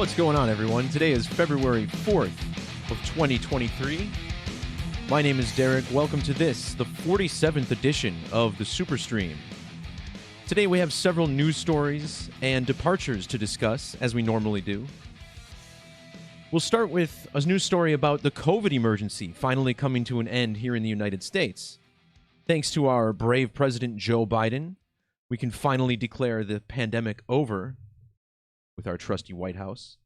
What's going on, everyone? Today is February 4th of 2023. My name is Derek. Welcome to this, the 47th edition of the Superstream. Today we have several news stories and departures to discuss, as we normally do. We'll start with a news story about the COVID emergency finally coming to an end here in the United States. Thanks to our brave President Joe Biden, we can finally declare the pandemic over with our trusty White House.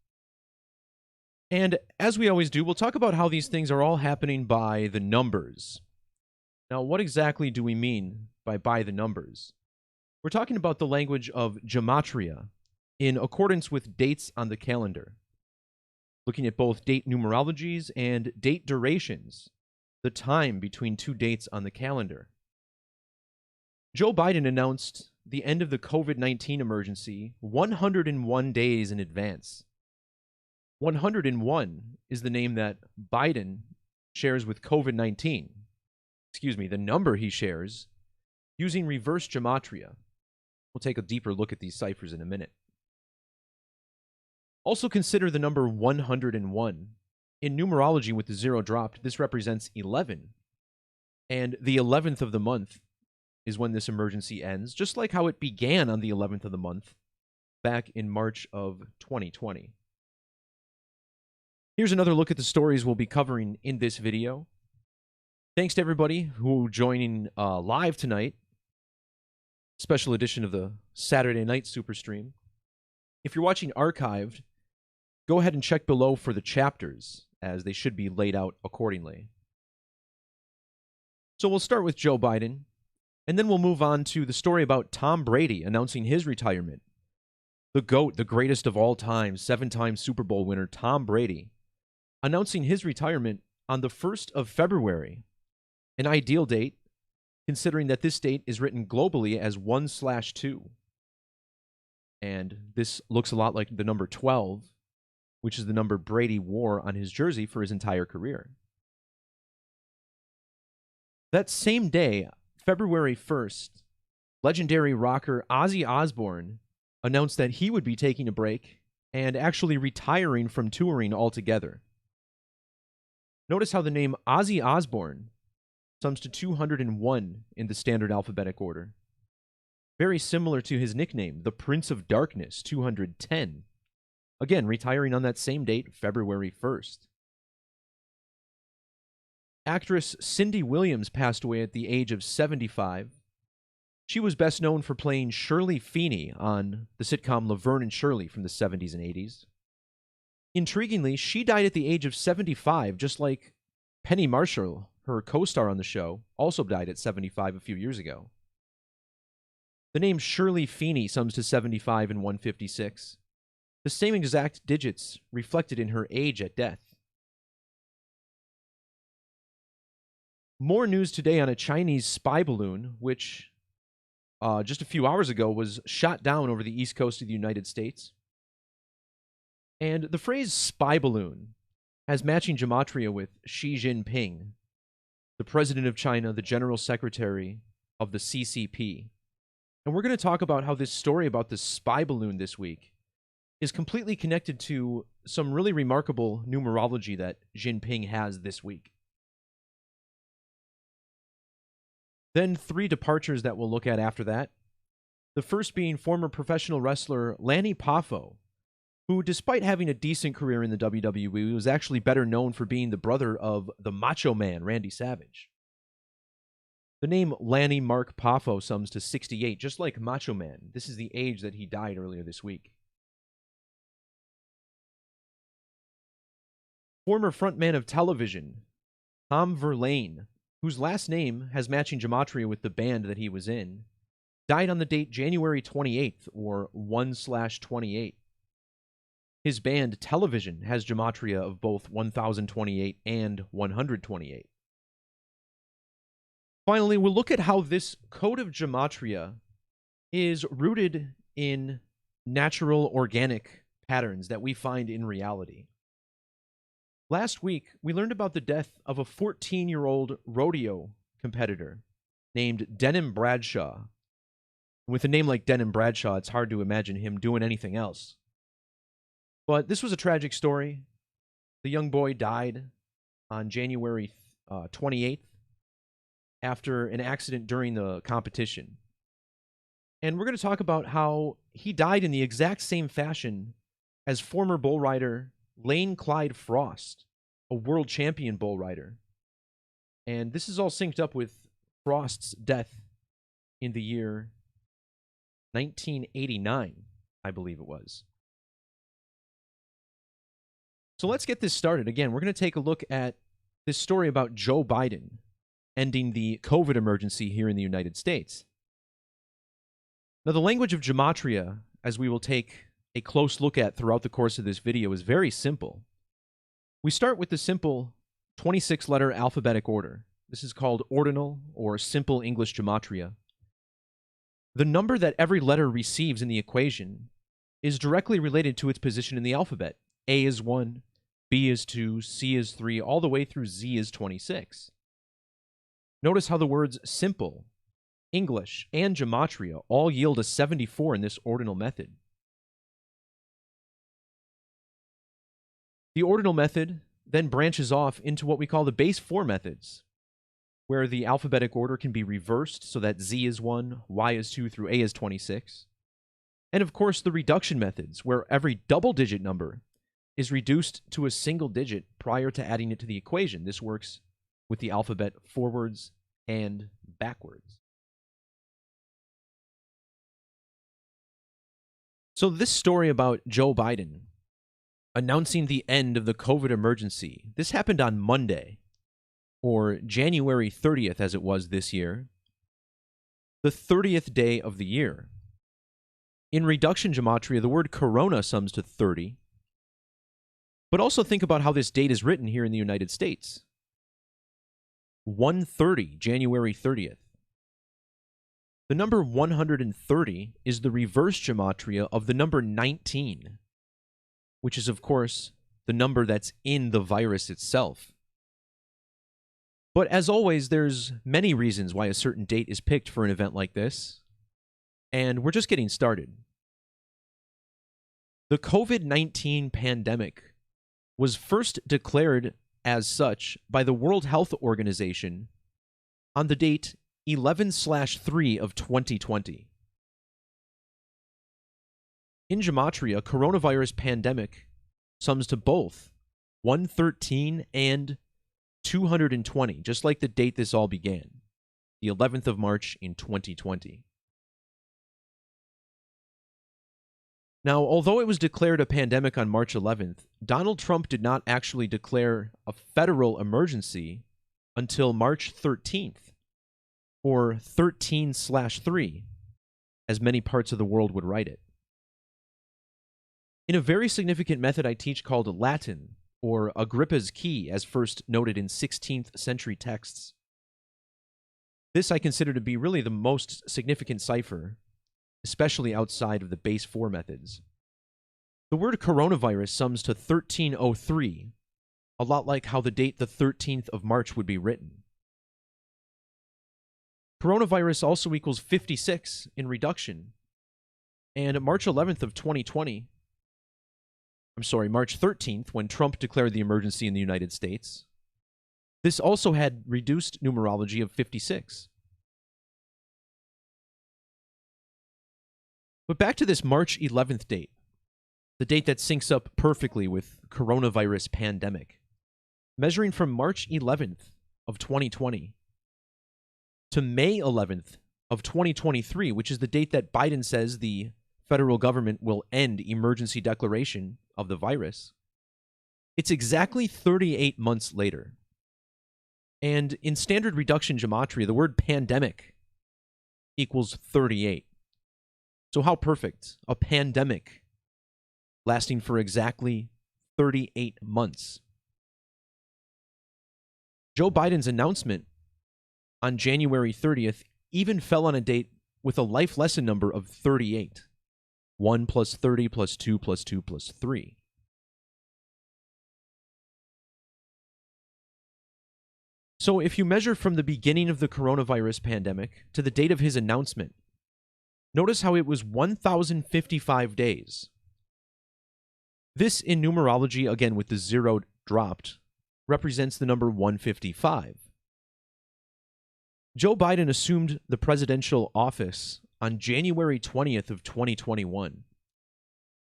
And as we always do, we'll talk about how these things are all happening by the numbers. Now, what exactly do we mean by the numbers? We're talking about the language of Gematria in accordance with dates on the calendar, looking at both date numerologies and date durations, the time between two dates on the calendar. Joe Biden announced the end of the COVID-19 emergency 101 days in advance. 101 is the name that Biden shares with COVID-19. The number he shares using reverse gematria. We'll take a deeper look at these ciphers in a minute. Also consider the number 101. In numerology with the zero dropped, this represents 11. And the 11th of the month is when this emergency ends, just like how it began on the 11th of the month back in March of 2020. Here's another look at the stories we'll be covering in this video. Thanks to everybody who joining live tonight. Special edition of the Saturday night Superstream. If you're watching archived, go ahead and check below for the chapters, as they should be laid out accordingly. So we'll start with Joe Biden, and then we'll move on to the story about Tom Brady announcing his retirement. The GOAT, the greatest of all time, 7-time Super Bowl winner Tom Brady, announcing his retirement on the 1st of February, an ideal date, considering that this date is written globally as 1/2. And this looks a lot like the number 12, which is the number Brady wore on his jersey for his entire career. That same day, February 1st, legendary rocker Ozzy Osbourne announced that he would be taking a break and actually retiring from touring altogether. Notice how the name Ozzy Osbourne sums to 201 in the standard alphabetic order. Very similar to his nickname, the Prince of Darkness, 210. Again, retiring on that same date, February 1st. Actress Cindy Williams passed away at the age of 75. She was best known for playing Shirley Feeney on the sitcom Laverne and Shirley from the 70s and 80s. Intriguingly, she died at the age of 75, just like Penny Marshall, her co-star on the show, also died at 75 a few years ago. The name Shirley Feeney sums to 75 and 156, the same exact digits reflected in her age at death. More news today on a Chinese spy balloon, which just a few hours ago was shot down over the east coast of the United States. And the phrase spy balloon has matching gematria with Xi Jinping, the president of China, the general secretary of the CCP. And we're going to talk about how this story about the spy balloon this week is completely connected to some really remarkable numerology that Jinping has this week. Then 3 departures that we'll look at after that. The first being former professional wrestler Lanny Poffo, who, despite having a decent career in the WWE, was actually better known for being the brother of the Macho Man, Randy Savage. The name Lanny Mark Poffo sums to 68, just like Macho Man. This is the age that he died earlier this week. Former frontman of television, Tom Verlaine, whose last name has matching gematria with the band that he was in, died on the date January 28th, or 1/28. His band, Television, has gematria of both 1028 and 128. Finally, we'll look at how this code of gematria is rooted in natural, organic patterns that we find in reality. Last week, we learned about the death of a 14-year-old rodeo competitor named Denim Bradshaw. With a name like Denim Bradshaw, it's hard to imagine him doing anything else. But this was a tragic story. The young boy died on January 28th after an accident during the competition. And we're going to talk about how he died in the exact same fashion as former bull rider Lane Clyde Frost, a world champion bull rider. And this is all synced up with Frost's death in the year 1989, I believe it was. So let's get this started. Again, we're going to take a look at this story about Joe Biden ending the COVID emergency here in the United States. Now, the language of Gematria, as we will take a close look at throughout the course of this video, is very simple. We start with the simple 26-letter alphabetic order. This is called ordinal or simple English Gematria. The number that every letter receives in the equation is directly related to its position in the alphabet. A is 1, B is 2, C is 3, all the way through Z is 26. Notice how the words simple, English, and Gematria all yield a 74 in this ordinal method. The ordinal method then branches off into what we call the base 4 methods, where the alphabetic order can be reversed so that Z is 1, Y is 2, through A is 26. And of course, the reduction methods, where every double-digit number is reduced to a single digit prior to adding it to the equation. This works with the alphabet forwards and backwards. So this story about Joe Biden announcing the end of the COVID emergency, this happened on Monday, or January 30th as it was this year, the 30th day of the year. In reduction Gematria, the word corona sums to 30, but also think about how this date is written here in the United States. 130, January 30th. The number 130 is the reverse Gematria of the number 19, which is, of course, the number that's in the virus itself. But as always, there's many reasons why a certain date is picked for an event like this, and we're just getting started. The COVID-19 pandemic was first declared as such by the World Health Organization on the date 11/3 of 2020. In Gematria, coronavirus pandemic sums to both 113 and 220, just like the date this all began, the 11th of March in 2020. Now, although it was declared a pandemic on March 11th, Donald Trump did not actually declare a federal emergency until March 13th, or 13/3, as many parts of the world would write it. In a very significant method I teach called Latin, or Agrippa's key, as first noted in 16th century texts. This I consider to be really the most significant cipher, especially outside of the base 4 methods. The word coronavirus sums to 1303, a lot like how the date the 13th of March would be written. Coronavirus also equals 56 in reduction, and March 11th of 2020, March 13th, when Trump declared the emergency in the United States, this also had reduced numerology of 56. But back to this March 11th date, the date that syncs up perfectly with coronavirus pandemic. Measuring from March 11th of 2020 to May 11th of 2023, which is the date that Biden says the federal government will end emergency declaration of the virus, it's exactly 38 months later. And in standard reduction Gematria, the word pandemic equals 38. So how perfect? A pandemic lasting for exactly 38 months. Joe Biden's announcement on January 30th even fell on a date with a life lesson number of 38. 1 plus 30 plus 2 plus 2 plus 3. So if you measure from the beginning of the coronavirus pandemic to the date of his announcement, notice how it was 1,055 days. This in numerology, again with the 0 dropped, represents the number 155. Joe Biden assumed the presidential office on January 20th of 2021.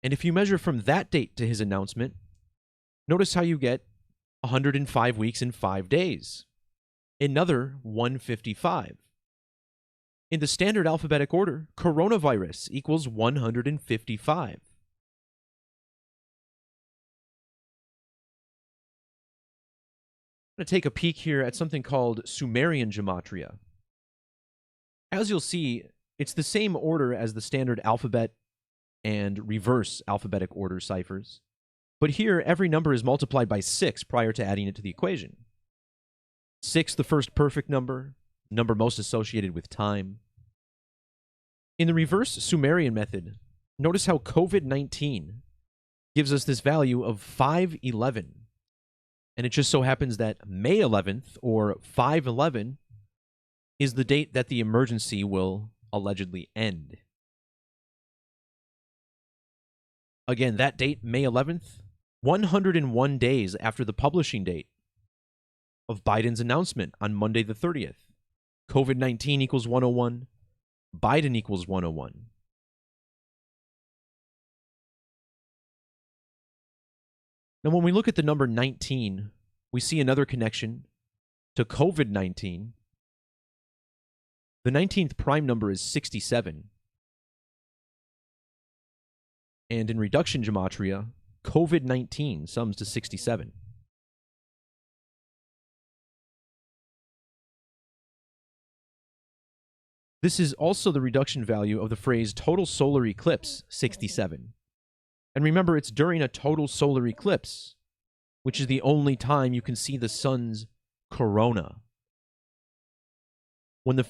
And if you measure from that date to his announcement, notice how you get 105 weeks and 5 days. Another 155. In the standard alphabetic order, coronavirus equals 155. I'm going to take a peek here at something called Sumerian Gematria. As you'll see, it's the same order as the standard alphabet and reverse alphabetic order ciphers. But here, every number is multiplied by 6 prior to adding it to the equation. 6, the first perfect number most associated with time. In the reverse Sumerian method, notice how COVID-19 gives us this value of 511. And it just so happens that May 11th, or 5/11, is the date that the emergency will allegedly end. Again, that date, May 11th, 101 days after the publishing date of Biden's announcement on Monday the 30th. COVID-19 equals 101. Biden equals 101. Now, when we look at the number 19, we see another connection to COVID-19. The 19th prime number is 67. And in reduction gematria, COVID-19 sums to 67. This is also the reduction value of the phrase total solar eclipse, 67. And remember, it's during a total solar eclipse, which is the only time you can see the sun's corona. When the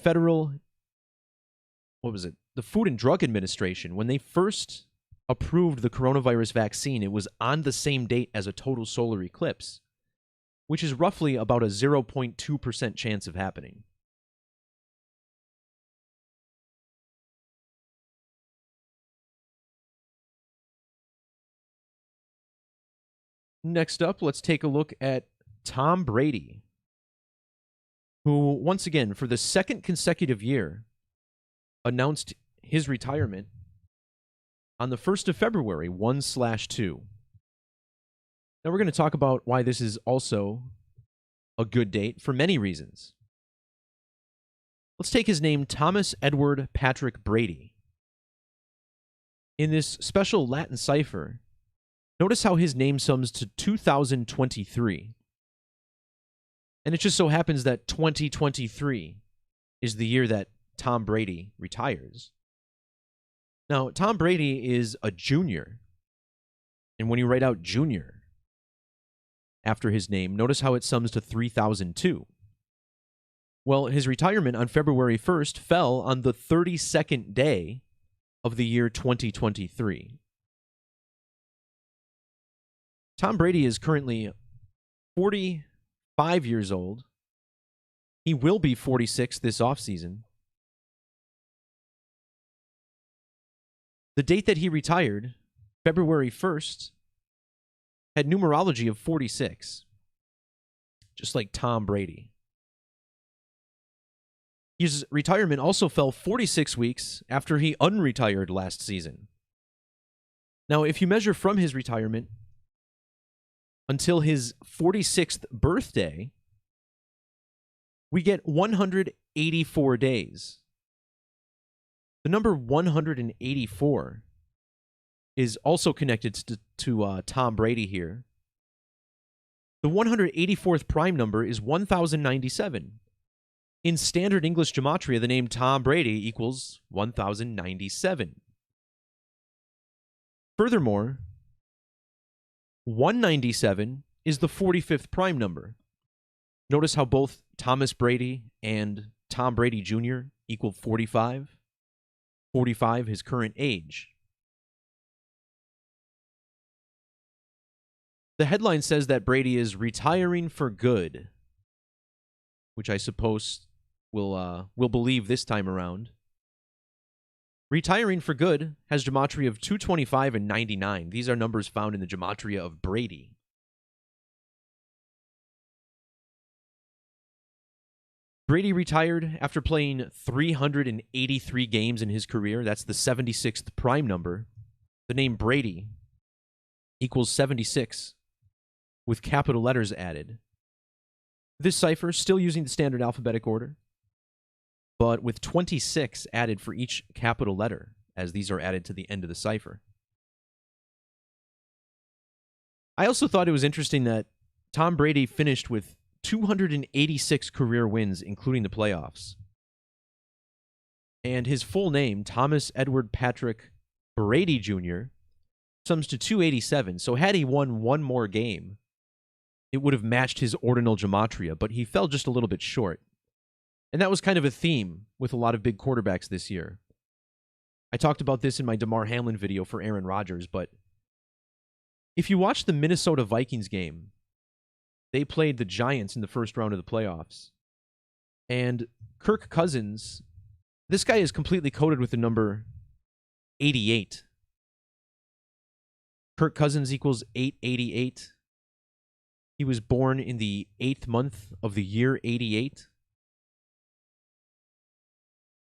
the Food and Drug Administration, when they first approved the coronavirus vaccine, it was on the same date as a total solar eclipse, which is roughly about a 0.2% chance of happening. Next up, let's take a look at Tom Brady, who, once again, for the second consecutive year, announced his retirement on the 1st of February, 1/2. Now, we're going to talk about why this is also a good date for many reasons. Let's take his name, Thomas Edward Patrick Brady. In this special Latin cipher, notice how his name sums to 2023. And it just so happens that 2023 is the year that Tom Brady retires. Now, Tom Brady is a junior. And when you write out junior after his name, notice how it sums to 3002. Well, his retirement on February 1st fell on the 32nd day of the year 2023. Tom Brady is currently 45 years old. He will be 46 this offseason. The date that he retired, February 1st, had numerology of 46, just like Tom Brady. His retirement also fell 46 weeks after he unretired last season. Now, if you measure from his retirement until his 46th birthday, we get 184 days. The number 184 is also connected to Tom Brady here. The 184th prime number is 1097. In standard English gematria, the name Tom Brady equals 1097. Furthermore, 197 is the 45th prime number. Notice how both Thomas Brady and Tom Brady Jr. equal 45. 45, his current age. The headline says that Brady is retiring for good, which I suppose we'll believe this time around. Retiring for good has Gematria of 225 and 99. These are numbers found in the Gematria of Brady. Brady retired after playing 383 games in his career. That's the 76th prime number. The name Brady equals 76 with capital letters added. This cipher still using the standard alphabetic order, but with 26 added for each capital letter, as these are added to the end of the cipher. I also thought it was interesting that Tom Brady finished with 286 career wins, including the playoffs. And his full name, Thomas Edward Patrick Brady Jr., sums to 287. So had he won one more game, it would have matched his ordinal Gematria, but he fell just a little bit short. And that was kind of a theme with a lot of big quarterbacks this year. I talked about this in my DeMar Hamlin video for Aaron Rodgers, but if you watch the Minnesota Vikings game, they played the Giants in the first round of the playoffs. And Kirk Cousins, this guy is completely coded with the number 88. Kirk Cousins equals 888. He was born in the 8th month of the year 88.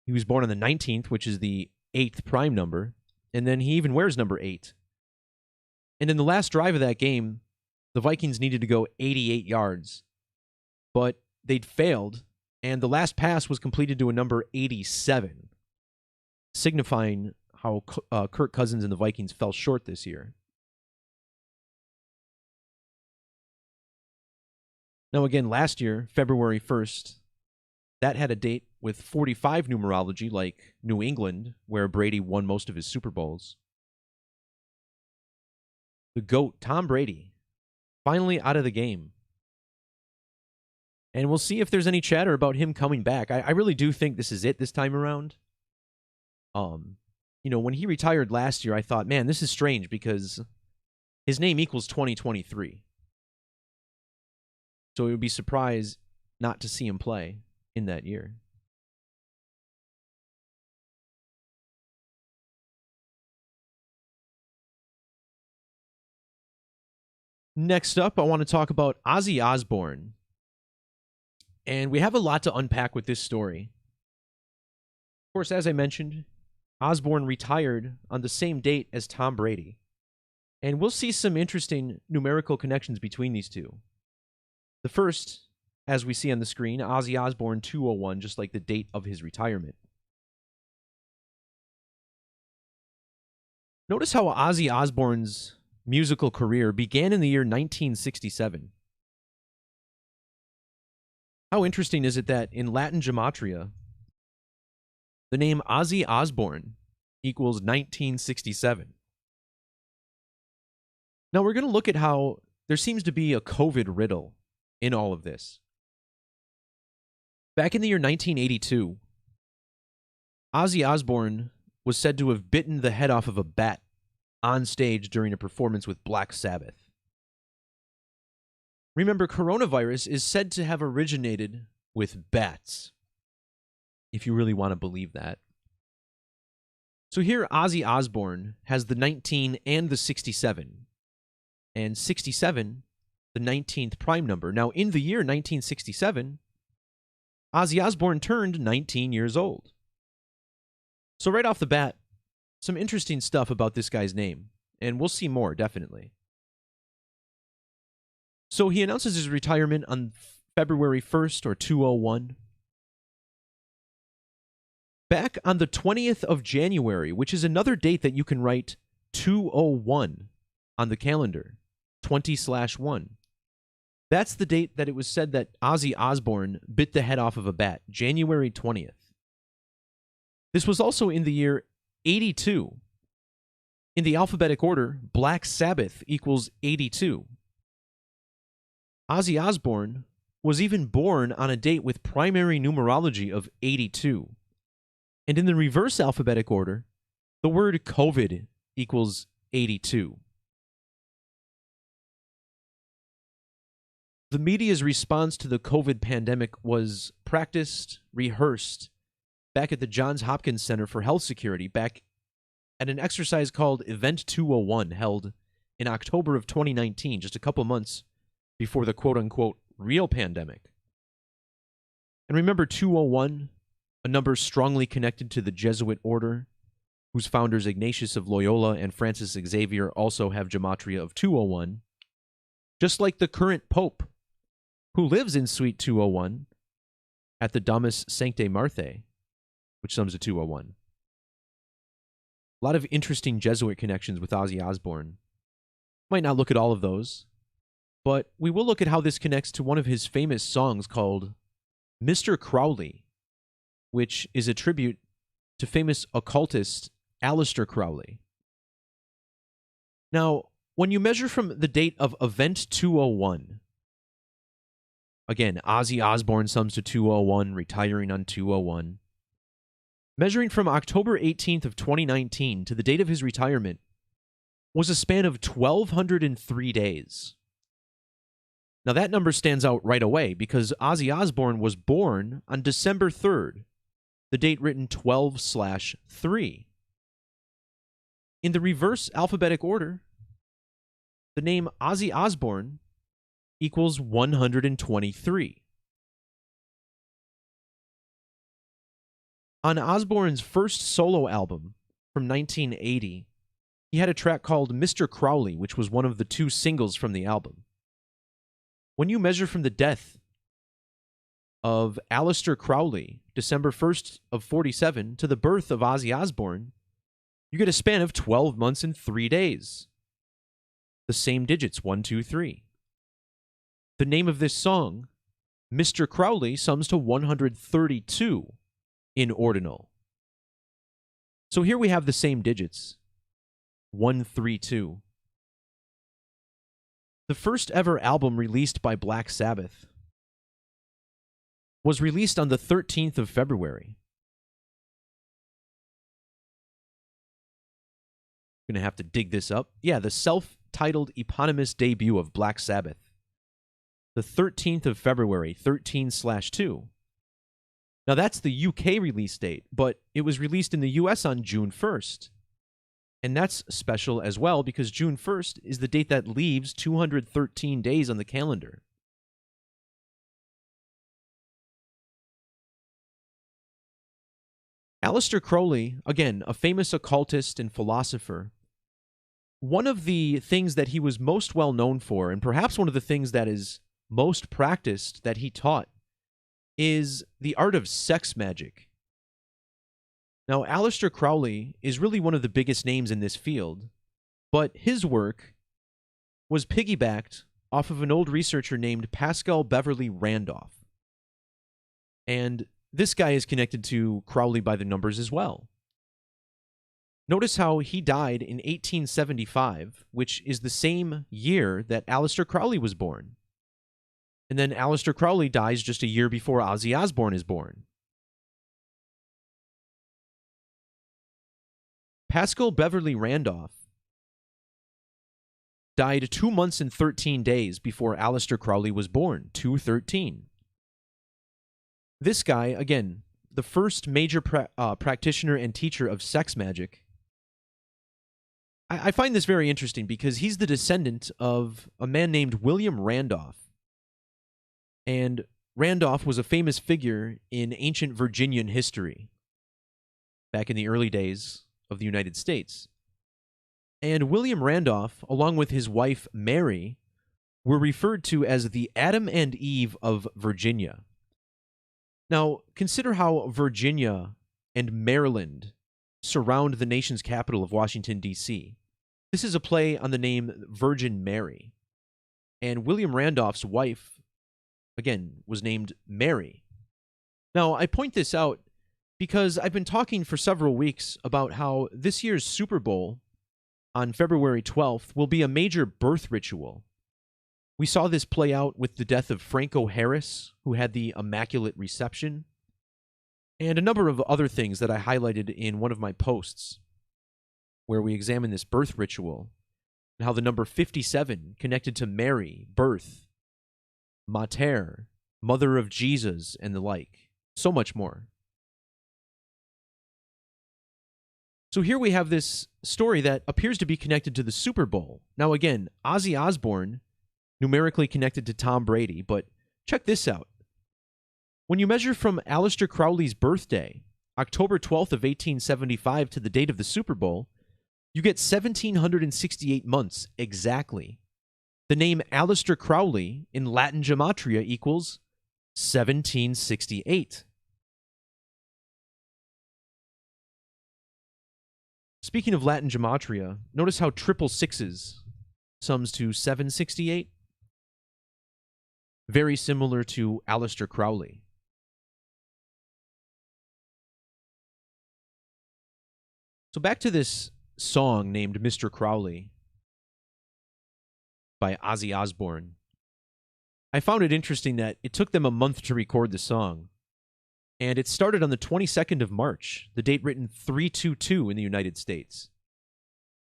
He was born on the 19th, which is the 8th prime number. And then he even wears number 8. And in the last drive of that game, the Vikings needed to go 88 yards, but they'd failed, and the last pass was completed to a number 87, signifying how Kirk Cousins and the Vikings fell short this year. Now again, last year, February 1st, that had a date with 45 numerology like New England, where Brady won most of his Super Bowls. The GOAT, Tom Brady, finally out of the game. And we'll see if there's any chatter about him coming back. I really do think this is it this time around. When he retired last year, I thought, man, this is strange because his name equals 2023. So it would be surprised not to see him play in that year. Next up, I want to talk about Ozzy Osbourne. And we have a lot to unpack with this story. Of course, as I mentioned, Osbourne retired on the same date as Tom Brady. And we'll see some interesting numerical connections between these two. The first, as we see on the screen, Ozzy Osbourne 201, just like the date of his retirement. Notice how Ozzy Osbourne's musical career began in the year 1967. How interesting is it that in Latin Gematria, the name Ozzy Osbourne equals 1967? Now we're going to look at how there seems to be a COVID riddle in all of this. Back in the year 1982, Ozzy Osbourne was said to have bitten the head off of a bat on stage during a performance with Black Sabbath. Remember, coronavirus is said to have originated with bats, if you really want to believe that. So here, Ozzy Osbourne has the 19 and the 67, and 67, the 19th prime number. Now, in the year 1967, Ozzy Osbourne turned 19 years old. So right off the bat, some interesting stuff about this guy's name, and we'll see more, definitely. So he announces his retirement on February 1st, or 201. Back on the 20th of January, which is another date that you can write 201 on the calendar, 20/1. That's the date that it was said that Ozzy Osbourne bit the head off of a bat, January 20th. This was also in the year 82. In the alphabetic order, Black Sabbath equals 82. Ozzy Osbourne was even born on a date with primary numerology of 82. And in the reverse alphabetic order, the word COVID equals 82. The media's response to the COVID pandemic was practiced, rehearsed, back at the Johns Hopkins Center for Health Security back at an exercise called Event 201 held in October of 2019, just a couple months before the quote-unquote real pandemic. And remember 201, a number strongly connected to the Jesuit order, whose founders Ignatius of Loyola and Francis Xavier also have Gematria of 201, just like the current Pope, who lives in Suite 201 at the Domus Sanctae Marthae, which sums to 201. A lot of interesting Jesuit connections with Ozzy Osbourne. Might not look at all of those, but we will look at how this connects to one of his famous songs called Mr. Crowley, which is a tribute to famous occultist Aleister Crowley. Now, when you measure from the date of Event 201, again, Ozzy Osbourne sums to 201, retiring on 201. Measuring from October 18th of 2019 to the date of his retirement was a span of 1,203 days. Now that number stands out right away because Ozzy Osbourne was born on December 3rd, the date written 12/3. In the reverse alphabetic order, the name Ozzy Osbourne equals 123. On Osbourne's first solo album from 1980, he had a track called Mr. Crowley, which was one of the two singles from the album. When you measure from the death of Aleister Crowley, December 1st of 47, to the birth of Ozzy Osbourne, you get a span of 12 months and 3 days. The same digits, 1, 2, 3. The name of this song, Mr. Crowley, sums to 132 in ordinal. So here we have the same digits, 132. The first ever album released by Black Sabbath was released on the 13th of February. I'm going to have to dig this up. Yeah, the self-titled eponymous debut of Black Sabbath. The 13th of February, 13/2. Now that's the UK release date, but it was released in the US on June 1st. And that's special as well because June 1st is the date that leaves 213 days on the calendar. Aleister Crowley, again, a famous occultist and philosopher. One of the things that he was most well known for, and perhaps one of the things that is most practiced that he taught, is the art of sex magic. Now, Aleister Crowley is really one of the biggest names in this field, but his work was piggybacked off of an old researcher named Paschal Beverly Randolph. And this guy is connected to Crowley by the numbers as well. Notice how he died in 1875, which is the same year that Aleister Crowley was born. And then Aleister Crowley dies just a year before Ozzy Osbourne is born. Paschal Beverly Randolph died 2 months and 13 days before Aleister Crowley was born, 2/13. This guy, again, the first major practitioner and teacher of sex magic. I find this very interesting because he's the descendant of a man named William Randolph. And Randolph was a famous figure in ancient Virginian history back in the early days of the United States. And William Randolph, along with his wife Mary, were referred to as the Adam and Eve of Virginia. Now, consider how Virginia and Maryland surround the nation's capital of Washington, D.C. This is a play on the name Virgin Mary. And William Randolph's wife, again, was named Mary. Now, I point this out because I've been talking for several weeks about how this year's Super Bowl on February 12th will be a major birth ritual. We saw this play out with the death of Franco Harris, who had the Immaculate Reception, and a number of other things that I highlighted in one of my posts, where we examine this birth ritual and how the number 57 connected to Mary, birth, Mater, mother of Jesus, and the like. So much more. So here we have this story that appears to be connected to the Super Bowl. Now again, Ozzy Osbourne, numerically connected to Tom Brady, but check this out. When you measure from Aleister Crowley's birthday, October 12th of 1875, to the date of the Super Bowl, you get 1,768 months exactly. The name Aleister Crowley in Latin Gematria equals 1768. Speaking of Latin Gematria, notice how triple sixes sums to 768. Very similar to Aleister Crowley. So back to this song named Mr. Crowley by Ozzy Osbourne. I found it interesting that it took them a month to record the song. And it started on the 22nd of March, the date written 322 in the United States.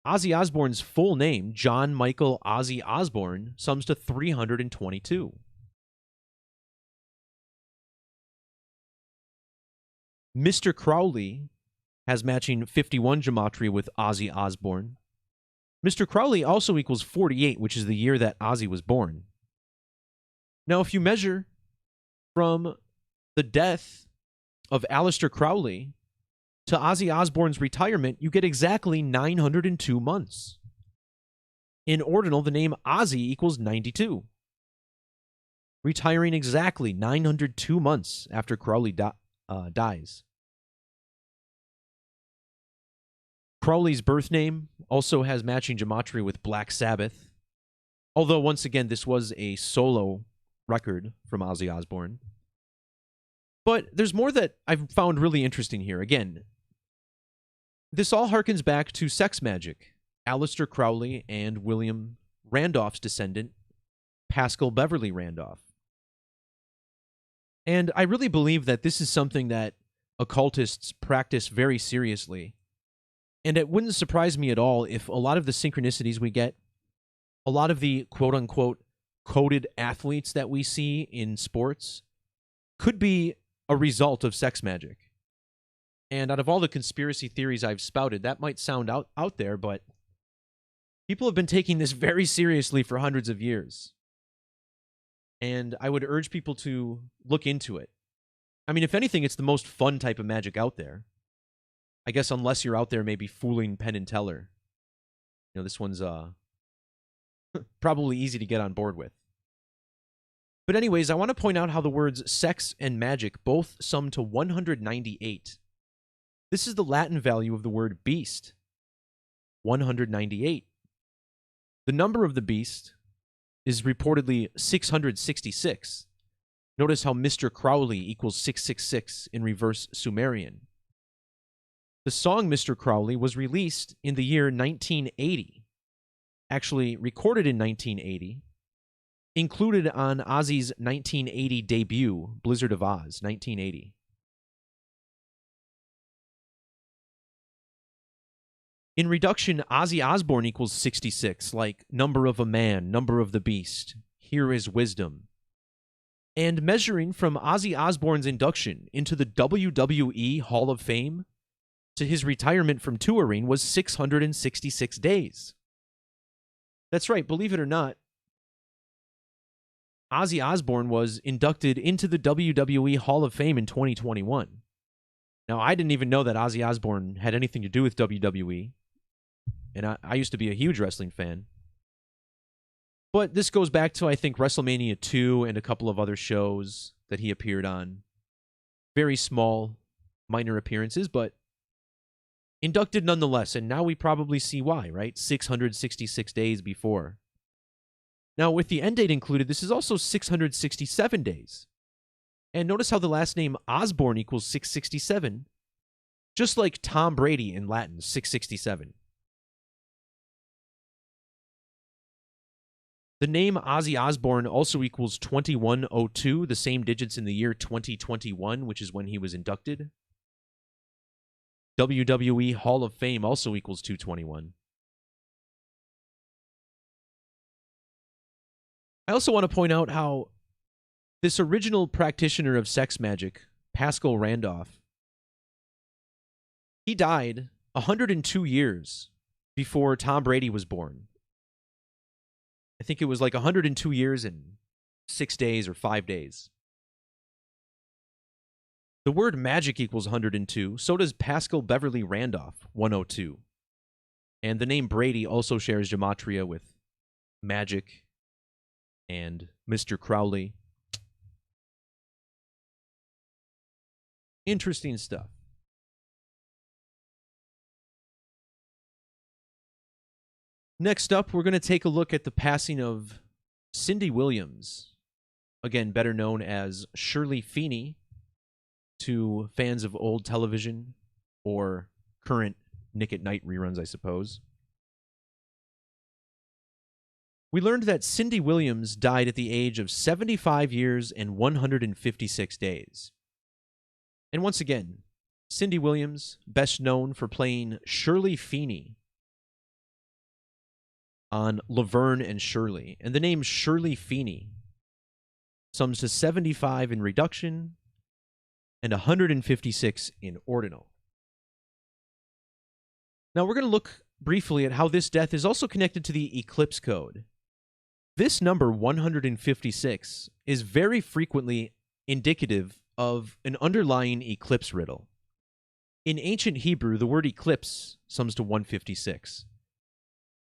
Ozzy Osbourne's full name, John Michael Ozzy Osbourne, sums to 322. Mr. Crowley has matching 51 gematria with Ozzy Osbourne. Mr. Crowley also equals 48, which is the year that Ozzy was born. Now, if you measure from the death of Aleister Crowley to Ozzy Osbourne's retirement, you get exactly 902 months. In ordinal, the name Ozzy equals 92. Retiring exactly 902 months after Crowley dies. Crowley's birth name also has matching gematria with Black Sabbath, although once again this was a solo record from Ozzy Osbourne. But there's more that I've found really interesting here. Again, this all harkens back to sex magic. Aleister Crowley and William Randolph's descendant, Paschal Beverly Randolph. And I really believe that this is something that occultists practice very seriously. And it wouldn't surprise me at all if a lot of the synchronicities we get, a lot of the quote-unquote coded athletes that we see in sports could be a result of sex magic. And out of all the conspiracy theories I've spouted, that might sound out there, but people have been taking this very seriously for hundreds of years. And I would urge people to look into it. I mean, if anything, it's the most fun type of magic out there. I guess unless you're out there maybe fooling Penn and Teller. You know, this one's probably easy to get on board with. But anyways, I want to point out how the words sex and magic both sum to 198. This is the Latin value of the word beast. 198. The number of the beast is reportedly 666. Notice how Mr. Crowley equals 666 in reverse Sumerian. The song Mr. Crowley was released in the year 1980. Actually, recorded in 1980. Included on Ozzy's 1980 debut, Blizzard of Oz, 1980. In reduction, Ozzy Osbourne equals 66, like number of a man, number of the beast. Here is wisdom. And measuring from Ozzy Osbourne's induction into the WWE Hall of Fame to his retirement from touring was 666 days. That's right, believe it or not, Ozzy Osbourne was inducted into the WWE Hall of Fame in 2021. Now, I didn't even know that Ozzy Osbourne had anything to do with WWE, and I used to be a huge wrestling fan. But this goes back to, I think, WrestleMania 2 and a couple of other shows that he appeared on. Very small, minor appearances, but inducted nonetheless, and now we probably see why, right? 666 days before. Now, with the end date included, this is also 667 days. And notice how the last name Osborne equals 667, just like Tom Brady in Latin, 667. The name Ozzy Osbourne also equals 2102, the same digits in the year 2021, which is when he was inducted. WWE Hall of Fame also equals 221. I also want to point out how this original practitioner of sex magic, Paschal Randolph, he died 102 years before Tom Brady was born. I think it was like 102 years and 6 days or 5 days. The word magic equals 102. So does Pascal Beverly Randolph, 102. And the name Brady also shares gematria with magic and Mr. Crowley. Interesting stuff. Next up, we're going to take a look at the passing of Cindy Williams, again, better known as Shirley Feeney to fans of old television or current Nick at Night reruns, I suppose. We learned that Cindy Williams died at the age of 75 years and 156 days. And once again, Cindy Williams, best known for playing Shirley Feeney on Laverne and Shirley. And the name Shirley Feeney sums to 75 in reduction and 156 in ordinal. Now we're going to look briefly at how this death is also connected to the eclipse code. This number 156 is very frequently indicative of an underlying eclipse riddle. In ancient Hebrew, the word eclipse sums to 156.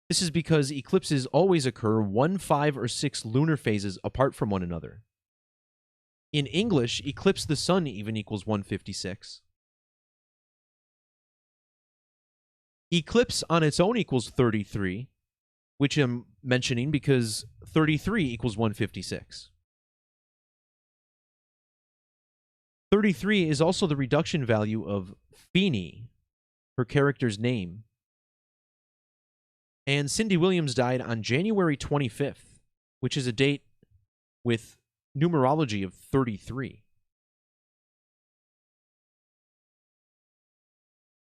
This is because eclipses always occur 1, 5, or 6 lunar phases apart from one another. In English, eclipse the sun even equals 156. Eclipse on its own equals 33, which I'm mentioning because 33 equals 156. 33 is also the reduction value of Feeney, her character's name. And Cindy Williams died on January 25th, which is a date with numerology of 33.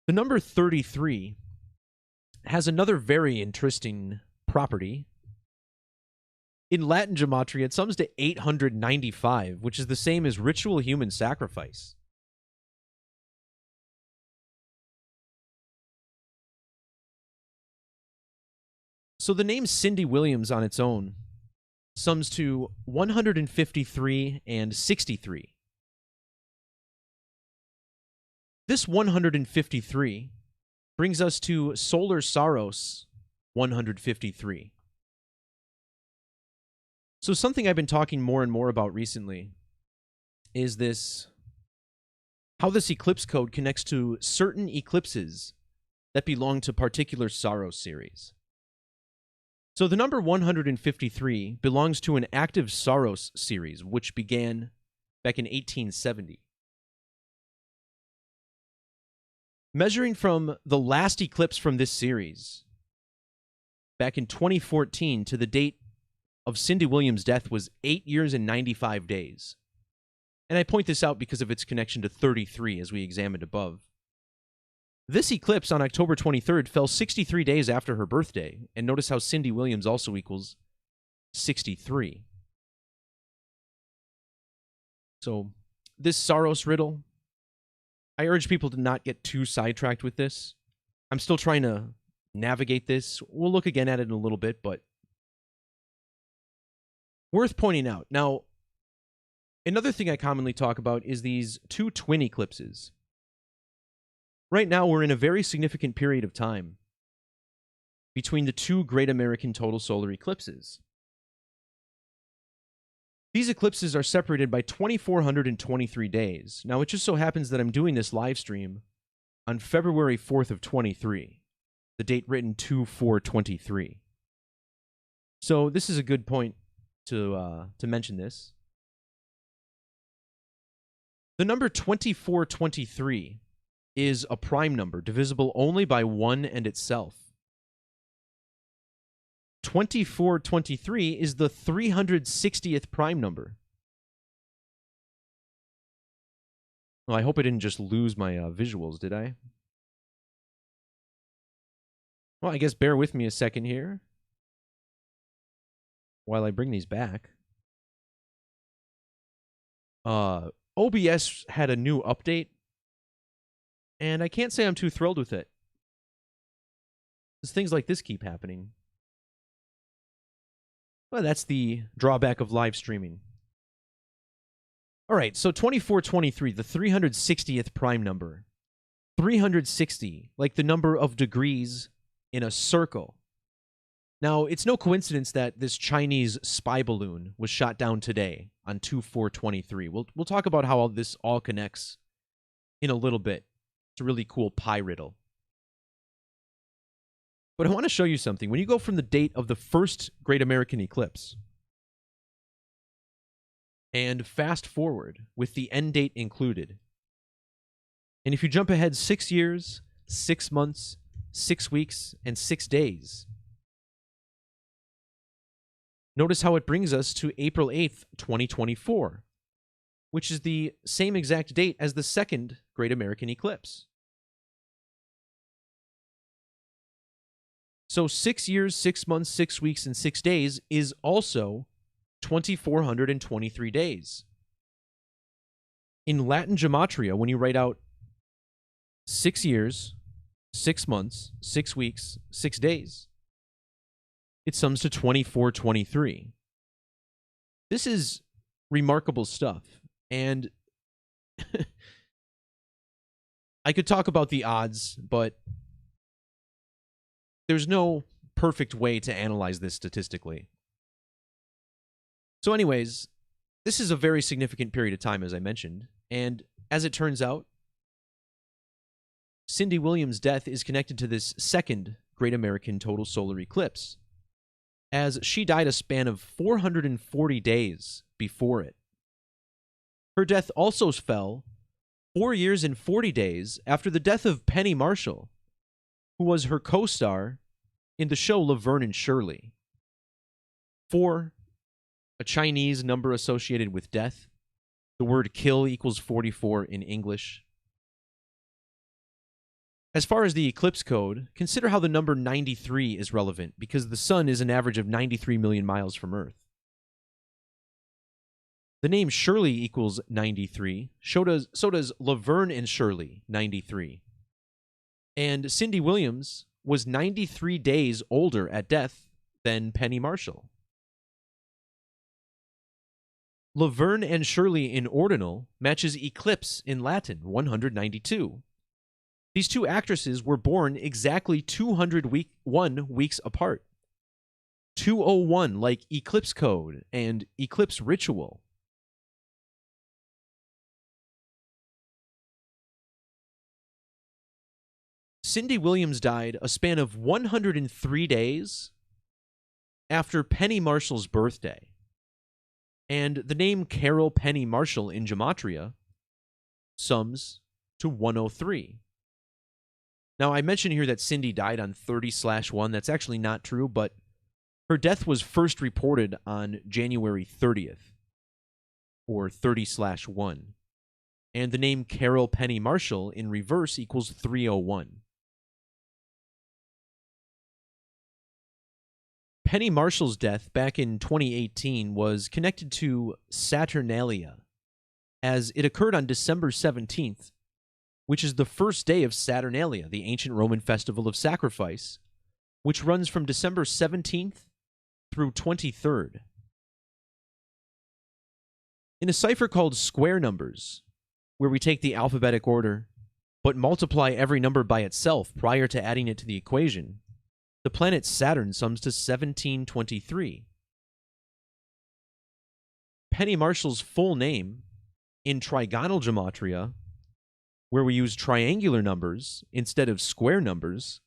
The number 33 has another very interesting property. In Latin gematria, it sums to 895, which is the same as ritual human sacrifice. So the name Cindy Williams on its own sums to 153 and 63. This 153 brings us to Solar Saros 153. So something I've been talking more and more about recently is how this eclipse code connects to certain eclipses that belong to particular Saros series. So the number 153 belongs to an active Saros series, which began back in 1870. Measuring from the last eclipse from this series, back in 2014, to the date of Cindy Williams' death was 8 years and 95 days. And I point this out because of its connection to 33, as we examined above. This eclipse on October 23rd fell 63 days after her birthday, and notice how Cindy Williams also equals 63. So, this Saros riddle, I urge people to not get too sidetracked with this. I'm still trying to navigate this. We'll look again at it in a little bit, but worth pointing out. Now, another thing I commonly talk about is these two twin eclipses. Right now, we're in a very significant period of time between the two great American total solar eclipses. These eclipses are separated by 2,423 days. Now, it just so happens that I'm doing this live stream on February 4th of 23, the date written 2/4/23. So this is a good point to mention this. The number 2423 is a prime number, divisible only by 1 and itself. 2423 is the 360th prime number. Well, I hope I didn't just lose my visuals, did I? Well, I guess bear with me a second here while I bring these back. OBS had a new update, and I can't say I'm too thrilled with it. Because things like this keep happening. Well, that's the drawback of live streaming. All right, so 2423, the 360th prime number. 360, like the number of degrees in a circle. Now, it's no coincidence that this Chinese spy balloon was shot down today on 2423. We'll talk about how all this all connects in a little bit. It's a really cool pie riddle. But I want to show you something. When you go from the date of the first Great American Eclipse and fast forward with the end date included, and if you jump ahead 6 years, 6 months, 6 weeks, and 6 days, notice how it brings us to April 8th, 2024, which is the same exact date as the second Great American Eclipse. So 6 years, 6 months, 6 weeks, and 6 days is also 2,423 days. In Latin Gematria, when you write out 6 years, 6 months, 6 weeks, 6 days, it sums to 2423. This is remarkable stuff. And I could talk about the odds, but there's no perfect way to analyze this statistically. So anyways, this is a very significant period of time, as I mentioned. And as it turns out, Cindy Williams' death is connected to this second Great American Total Solar Eclipse, as she died a span of 440 days before it. Her death also fell 4 years and 40 days after the death of Penny Marshall, who was her co-star in the show Laverne and Shirley. 4, a Chinese number associated with death. The word kill equals 44 in English. As far as the eclipse code, consider how the number 93 is relevant, because the sun is an average of 93 million miles from Earth. The name Shirley equals 93. So does Laverne and Shirley, 93. And Cindy Williams was 93 days older at death than Penny Marshall. Laverne and Shirley in ordinal matches eclipse in Latin, 192. These two actresses were born exactly 201 weeks apart. 201, like eclipse code and eclipse ritual. Cindy Williams died a span of 103 days after Penny Marshall's birthday. And the name Carol Penny Marshall in Gematria sums to 103. Now, I mentioned here that Cindy died on 30/1. That's actually not true, but her death was first reported on January 30th, or 30/1. And the name Carol Penny Marshall in reverse equals 301. Penny Marshall's death back in 2018 was connected to Saturnalia, as it occurred on December 17th, which is the first day of Saturnalia, the ancient Roman festival of sacrifice, which runs from December 17th through 23rd. In a cipher called square numbers, where we take the alphabetic order, but multiply every number by itself prior to adding it to the equation, the planet Saturn sums to 1723. Penny Marshall's full name, in trigonal gematria, where we use triangular numbers instead of square numbers,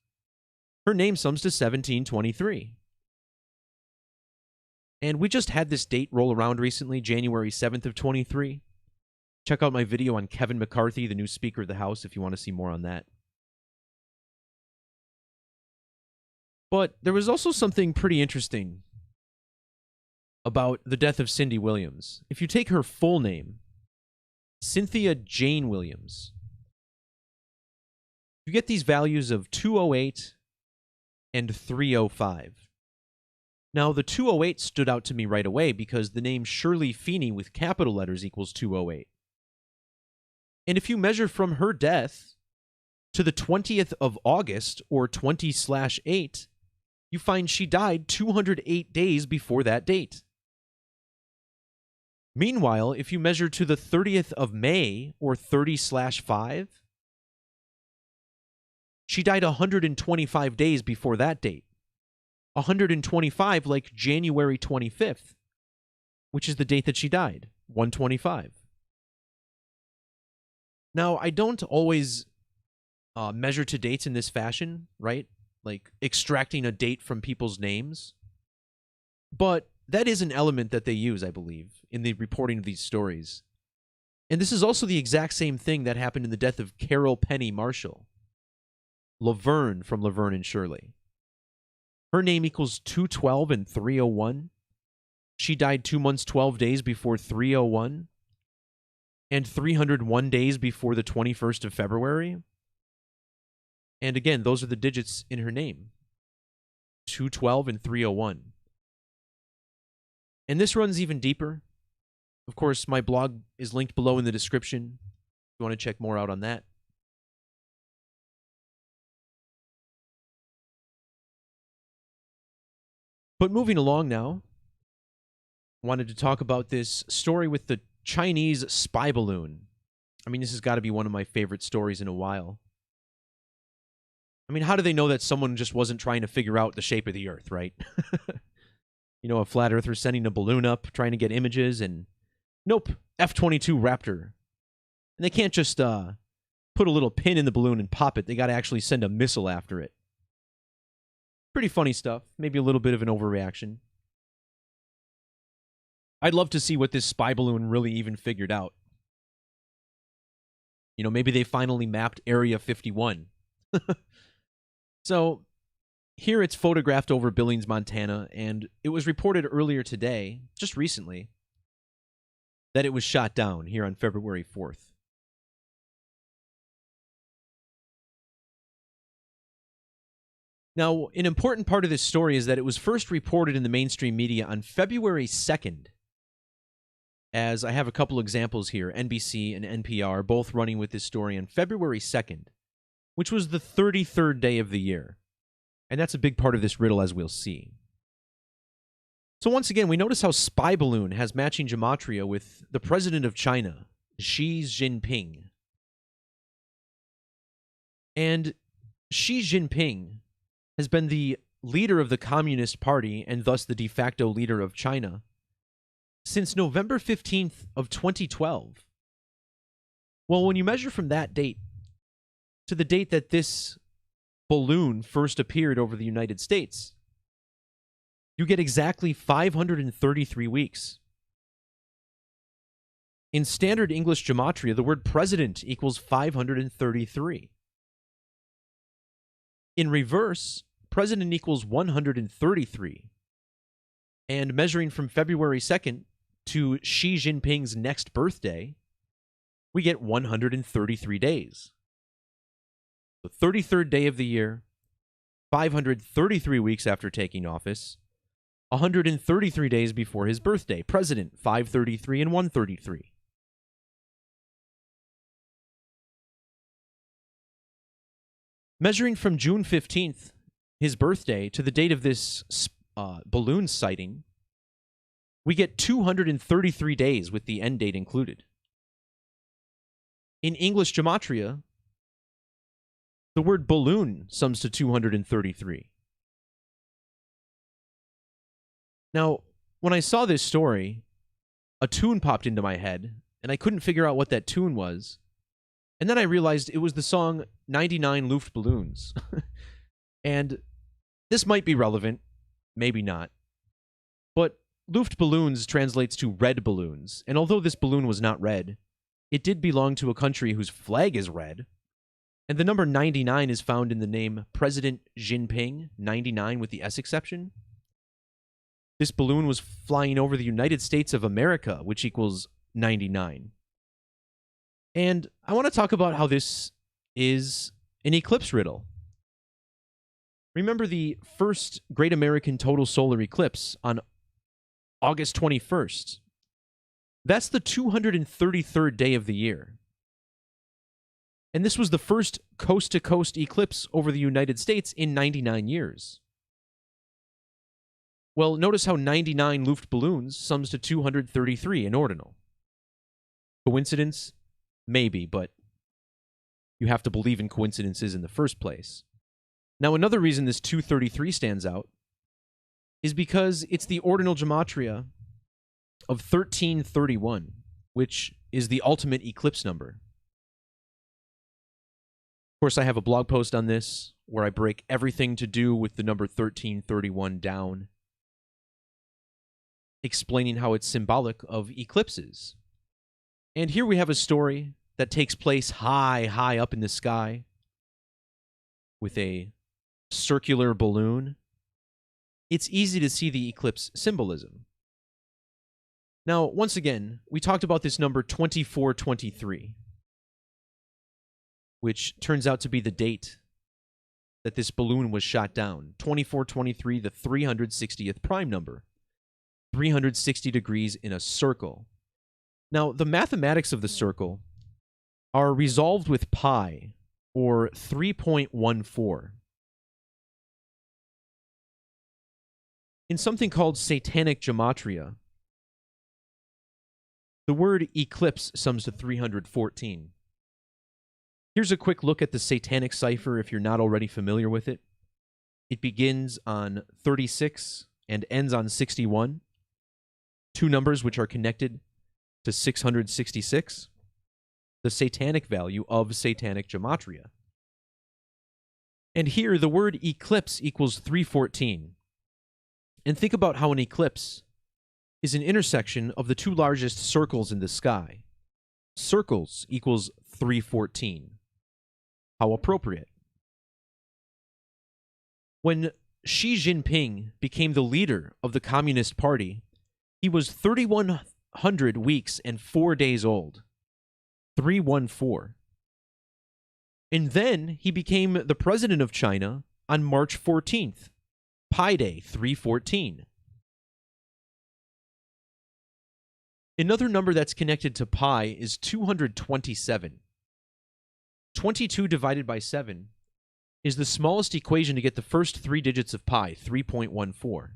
her name sums to 1723. And we just had this date roll around recently, January 7th of 23. Check out my video on Kevin McCarthy, the new Speaker of the House, if you want to see more on that. But there was also something pretty interesting about the death of Cindy Williams. If you take her full name, Cynthia Jane Williams, you get these values of 208 and 305. Now, the 208 stood out to me right away because the name Shirley Feeney with capital letters equals 208. And if you measure from her death to the 20th of August, or 20/8, you find she died 208 days before that date. Meanwhile, if you measure to the 30th of May, or 30/5, she died 125 days before that date. 125 like January 25th, which is the date that she died, 125. Now, I don't always measure to dates in this fashion, right? Like extracting a date from people's names. But that is an element that they use, I believe, in the reporting of these stories. And this is also the exact same thing that happened in the death of Carol Penny Marshall, Laverne from Laverne and Shirley. Her name equals 212 and 301. She died 2 months, 12 days before 301 and 301 days before the 21st of February. And again, those are the digits in her name, 212 and 301. And this runs even deeper. Of course, my blog is linked below in the description if you want to check more out on that. But moving along now, wanted to talk about this story with the Chinese spy balloon. I mean, this has got to be one of my favorite stories in a while. I mean, how do they know that someone just wasn't trying to figure out the shape of the Earth, right? You know, a flat earther sending a balloon up, trying to get images, and nope, F-22 Raptor. And they can't just put a little pin in the balloon and pop it. They got to actually send a missile after it. Pretty funny stuff. Maybe a little bit of an overreaction. I'd love to see what this spy balloon really even figured out. You know, maybe they finally mapped Area 51. So, here it's photographed over Billings, Montana, and it was reported earlier today, just recently, that it was shot down here on February 4th. Now, an important part of this story is that it was first reported in the mainstream media on February 2nd, as I have a couple examples here, NBC and NPR, both running with this story on February 2nd, which was the 33rd day of the year. And that's a big part of this riddle, as we'll see. So once again, we notice how Spy Balloon has matching gematria with the president of China, Xi Jinping. And Xi Jinping has been the leader of the Communist Party and thus the de facto leader of China since November 15th of 2012. Well, when you measure from that date to the date that this balloon first appeared over the United States, you get exactly 533 weeks. In standard English gematria, the word president equals 533. In reverse, president equals 133. And measuring from February 2nd to Xi Jinping's next birthday, we get 133 days. The 33rd day of the year, 533 weeks after taking office, 133 days before his birthday. President, 533 and 133. Measuring from June 15th, his birthday, to the date of this balloon sighting, we get 233 days with the end date included. In English gematria, the word balloon sums to 233. Now, when I saw this story, a tune popped into my head, and I couldn't figure out what that tune was. And then I realized it was the song 99 Luftballons. And this might be relevant, maybe not. But Luftballons translates to red balloons, and although this balloon was not red, it did belong to a country whose flag is red. And the number 99 is found in the name President Jinping, 99 with the S exception. This balloon was flying over the United States of America, which equals 99. And I want to talk about how this is an eclipse riddle. Remember the first Great American Total Solar Eclipse on August 21st? That's the 233rd day of the year. And this was the first coast-to-coast eclipse over the United States in 99 years. Well, notice how 99 Luftballons sums to 233 in ordinal. Coincidence? Maybe, but you have to believe in coincidences in the first place. Now, another reason this 233 stands out is because it's the ordinal gematria of 1331, which is the ultimate eclipse number. Of course, I have a blog post on this where I break everything to do with the number 1331 down, explaining how it's symbolic of eclipses. And here we have a story that takes place high, high up in the sky with a circular balloon. It's easy to see the eclipse symbolism. Now, once again, we talked about this number 2423, which turns out to be the date that this balloon was shot down. 2423, the 360th prime number. 360 degrees in a circle. Now, the mathematics of the circle are resolved with pi, or 3.14. In something called satanic gematria, the word eclipse sums to 314. Here's a quick look at the satanic cipher if you're not already familiar with it. It begins on 36 and ends on 61, two numbers which are connected to 666, the satanic value of satanic gematria. And here, the word eclipse equals 314. And think about how an eclipse is an intersection of the two largest circles in the sky. Circles equals 314. How appropriate. When Xi Jinping became the leader of the Communist Party, he was 3,100 weeks and 4 days old. 314. And then he became the president of China on March 14th. Pi Day 314. Another number that's connected to pi is 227. 22 divided by 7 is the smallest equation to get the first three digits of pi, 3.14.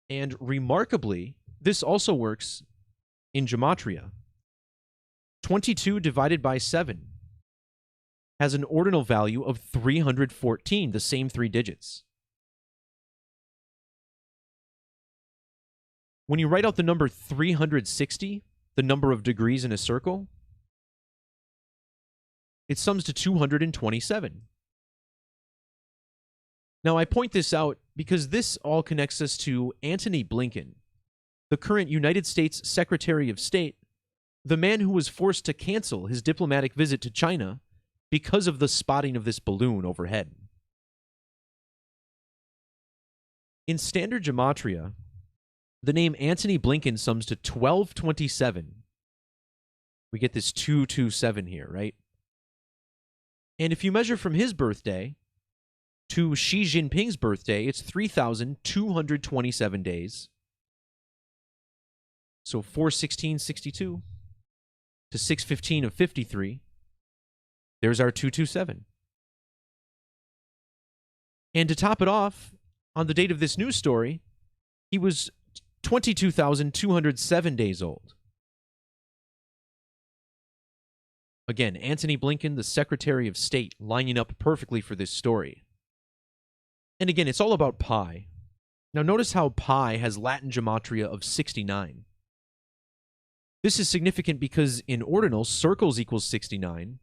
And remarkably, this also works in gematria. 22 divided by 7 has an ordinal value of 314, the same three digits. When you write out the number 360, the number of degrees in a circle, it sums to 227. Now, I point this out because this all connects us to Antony Blinken, the current United States Secretary of State, the man who was forced to cancel his diplomatic visit to China because of the spotting of this balloon overhead. In standard gematria, the name Antony Blinken sums to 1227. We get this 227 here, right? And if you measure from his birthday to Xi Jinping's birthday, it's 3,227 days. So 4/16/62 to 6/15 of 53. There's our 227. And to top it off, on the date of this news story, he was 22,207 days old. Again, Antony Blinken, the Secretary of State, lining up perfectly for this story. And again, it's all about pi. Now notice how pi has Latin gematria of 69. This is significant because in ordinals, circles equals 69.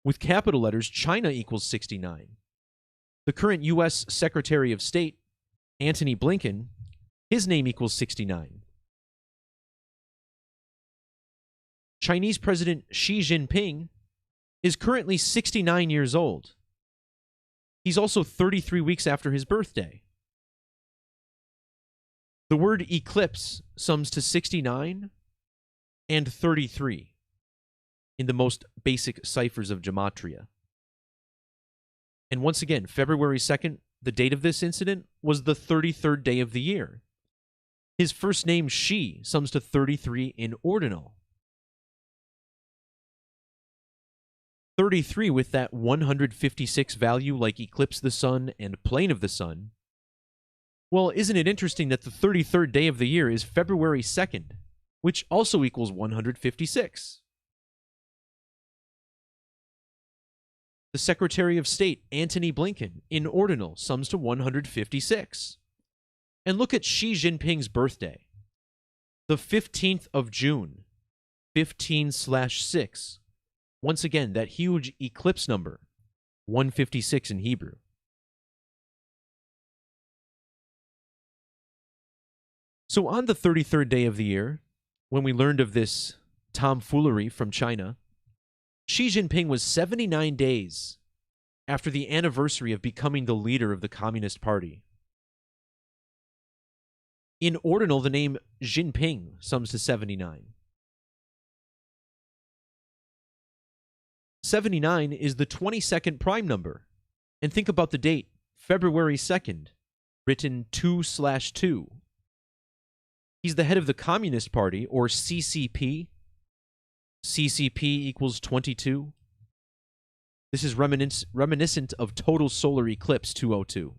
With capital letters, China equals 69. The current U.S. Secretary of State, Antony Blinken, his name equals 69. Chinese President Xi Jinping is currently 69 years old. He's also 33 weeks after his birthday. The word eclipse sums to 69 and 33 in the most basic ciphers of gematria. And once again, February 2nd, the date of this incident, was the 33rd day of the year. His first name, Xi, sums to 33 in ordinal. 33 with that 156 value like eclipse of the sun and plane of the sun. Well, isn't it interesting that the 33rd day of the year is February 2nd, which also equals 156? The Secretary of State, Antony Blinken, in ordinal, sums to 156. And look at Xi Jinping's birthday. The 15th of June, 15/6. Once again, that huge eclipse number, 156 in Hebrew. So on the 33rd day of the year, when we learned of this tomfoolery from China, Xi Jinping was 79 days after the anniversary of becoming the leader of the Communist Party. In ordinal, the name Jinping sums to 79. 79 is the 22nd prime number. And think about the date, February 2nd, written 2/2. He's the head of the Communist Party, or CCP. CCP equals 22. This is reminiscent of total solar eclipse 202.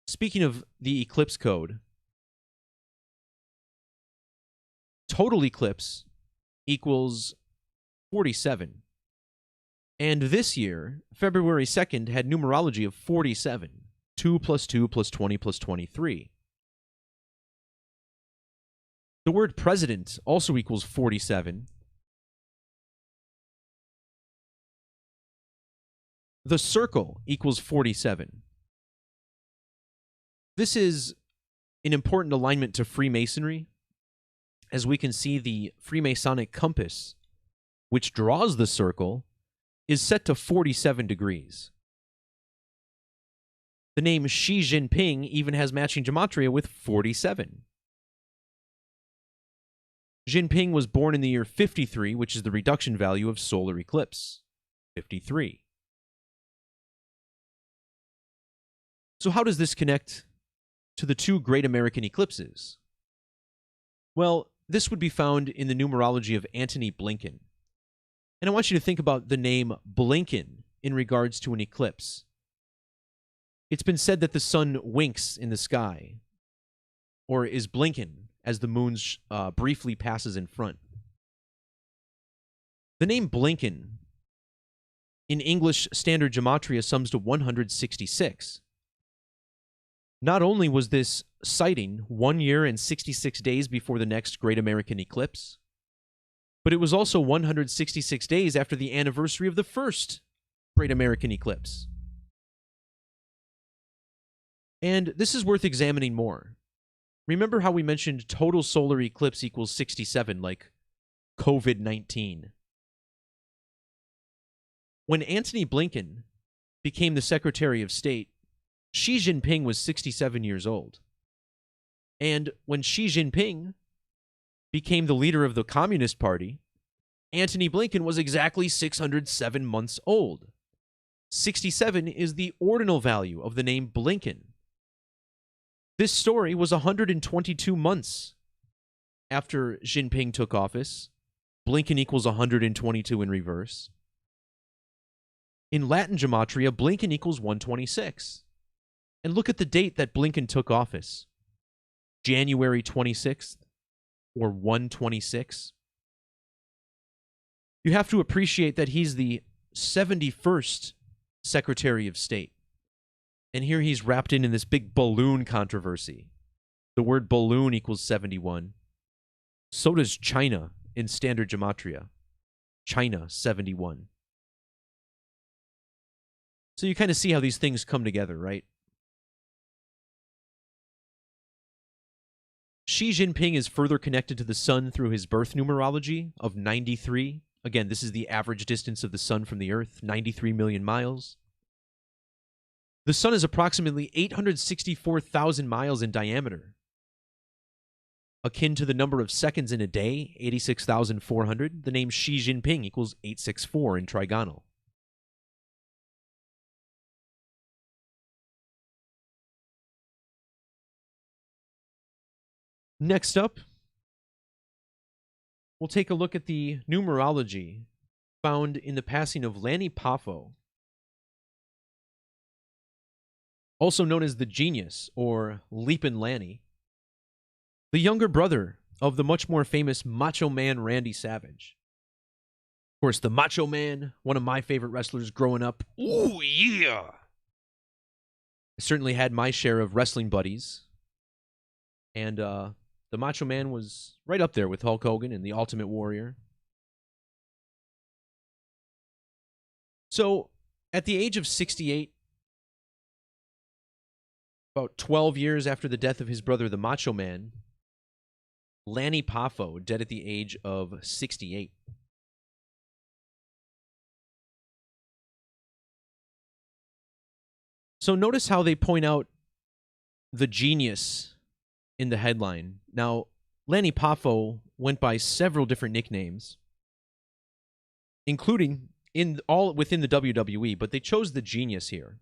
Speaking of the eclipse code, total eclipse equals 47. And this year, February 2nd had numerology of 47. 2 plus 2 plus 20 plus 23. The word president also equals 47. The circle equals 47. This is an important alignment to Freemasonry. As we can see, the Freemasonic compass, which draws the circle, is set to 47 degrees. The name Xi Jinping even has matching gematria with 47. Jinping was born in the year 53, which is the reduction value of solar eclipse, 53. So how does this connect to the two great American eclipses? Well, this would be found in the numerology of Antony Blinken. And I want you to think about the name Blinken in regards to an eclipse. It's been said that the sun winks in the sky, or is blinking as the moon briefly passes in front. The name Blinken in English Standard Gematria sums to 166. Not only was this sighting 1 year and 66 days before the next great American eclipse, but it was also 166 days after the anniversary of the first great American eclipse. And this is worth examining more. Remember how we mentioned total solar eclipse equals 67, like COVID-19? When Antony Blinken became the Secretary of State, Xi Jinping was 67 years old. And when Xi Jinping became the leader of the Communist Party, Antony Blinken was exactly 607 months old. 67 is the ordinal value of the name Blinken. This story was 122 months after Jinping took office. Blinken equals 122 in reverse. In Latin gematria, Blinken equals 126. And look at the date that Blinken took office. January 26th, or 126. You have to appreciate that he's the 71st Secretary of State. And here he's wrapped in this big balloon controversy. The word balloon equals 71. So does China in Standard Gematria. China, 71. So you kind of see how these things come together, right? Xi Jinping is further connected to the sun through his birth numerology of 93. Again, this is the average distance of the sun from the Earth, 93 million miles. The sun is approximately 864,000 miles in diameter, akin to the number of seconds in a day, 86,400. The name Xi Jinping equals 864 in trigonal. Next up, we'll take a look at the numerology found in the passing of Lanny Poffo, also known as the Genius or Leapin' Lanny, the younger brother of the much more famous Macho Man Randy Savage. Of course, the Macho Man, one of my favorite wrestlers growing up. Ooh, yeah! I certainly had my share of wrestling buddies. And the Macho Man was right up there with Hulk Hogan and the Ultimate Warrior. So, at the age of 68, about 12 years after the death of his brother, the Macho Man, Lanny Poffo, dead at the age of 68. So notice how they point out the Genius in the headline. Now, Lanny Poffo went by several different nicknames, including all within the WWE, but they chose the Genius here.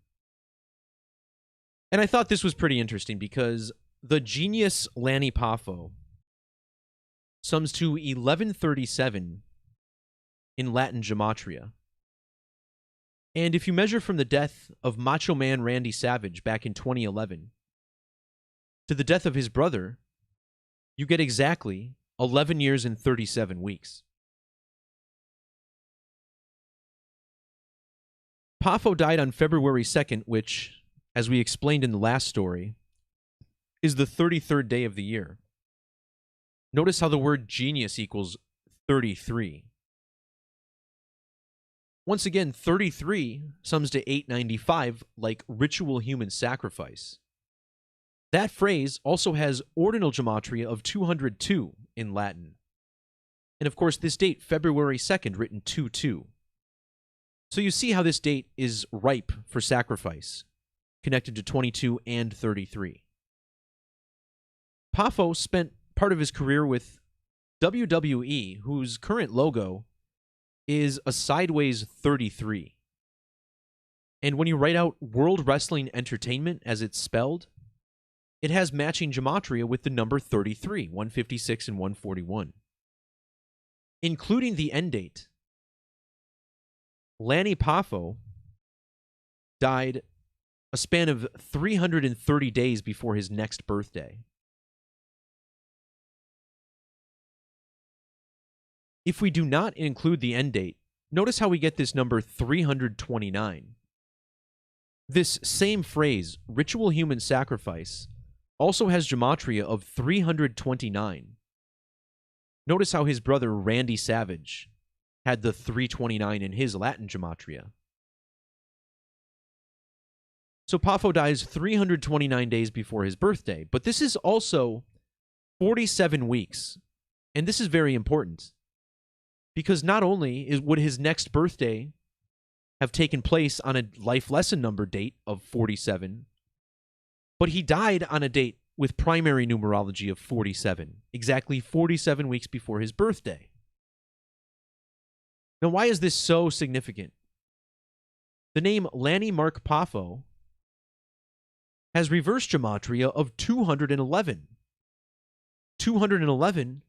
And I thought this was pretty interesting because the Genius Lanny Poffo sums to 1137 in Latin Gematria. And if you measure from the death of Macho Man Randy Savage back in 2011 to the death of his brother, you get exactly 11 years and 37 weeks. Poffo died on February 2nd, which, as we explained in the last story, is the 33rd day of the year. Notice how the word genius equals 33. Once again, 33 sums to 895, like ritual human sacrifice. That phrase also has ordinal gematria of 202 in Latin. And of course, this date, February 2nd, written 2-2. So you see how this date is ripe for sacrifice, connected to 22 and 33. Poffo spent part of his career with WWE, whose current logo is a sideways 33. And when you write out World Wrestling Entertainment as it's spelled, it has matching gematria with the number 33, 156 and 141. Including the end date, Lanny Poffo died a span of 330 days before his next birthday. If we do not include the end date, notice how we get this number 329. This same phrase, ritual human sacrifice, also has gematria of 329. Notice how his brother Randy Savage had the 329 in his Latin gematria. So Poffo dies 329 days before his birthday, but this is also 47 weeks, and this is very important. Because not only would his next birthday have taken place on a life lesson number date of 47, but he died on a date with primary numerology of 47, exactly 47 weeks before his birthday. Now, why is this so significant? The name Lanny Mark Poffo has reverse gematria of 211. 211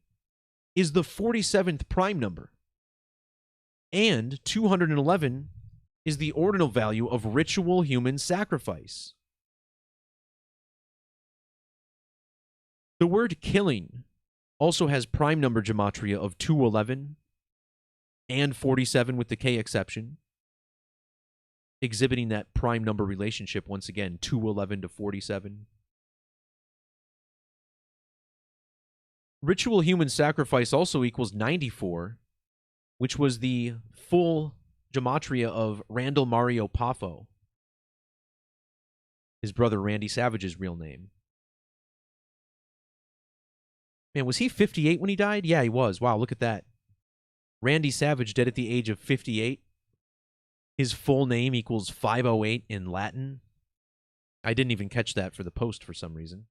is the 47th prime number. And 211 is the ordinal value of ritual human sacrifice. The word killing also has prime number gematria of 211 and 47 with the K exception, exhibiting that prime number relationship once again, 211 to 47. Ritual human sacrifice also equals 94, which was the full gematria of Randall Mario Poffo, his brother Randy Savage's real name. Man, was he 58 when he died? Yeah, he was. Wow, look at that. Randy Savage dead at the age of 58. His full name equals 508 in Latin. I didn't even catch that for the post for some reason.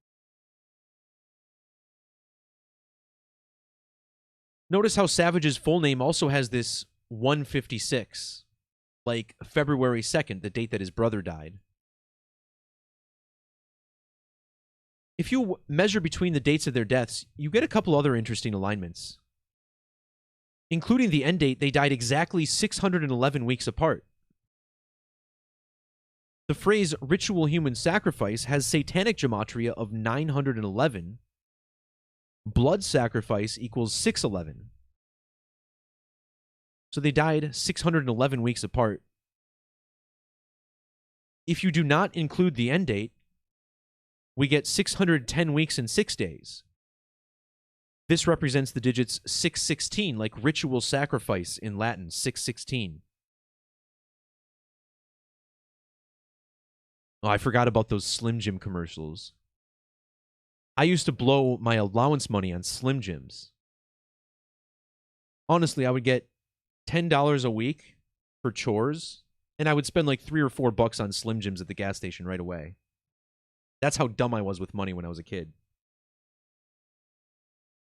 Notice how Savage's full name also has this 156, like February 2nd, the date that his brother died. If you measure between the dates of their deaths, you get a couple other interesting alignments. Including the end date, they died exactly 611 weeks apart. The phrase ritual human sacrifice has satanic gematria of 911. Blood sacrifice equals 611. So they died 611 weeks apart. If you do not include the end date, we get 610 weeks and 6 days. This represents the digits 616, like ritual sacrifice in Latin, 616. Oh, I forgot about those Slim Jim commercials. I used to blow my allowance money on Slim Jims. Honestly, I would get $10 a week for chores, and I would spend like $3 or $4 on Slim Jims at the gas station right away. That's how dumb I was with money when I was a kid.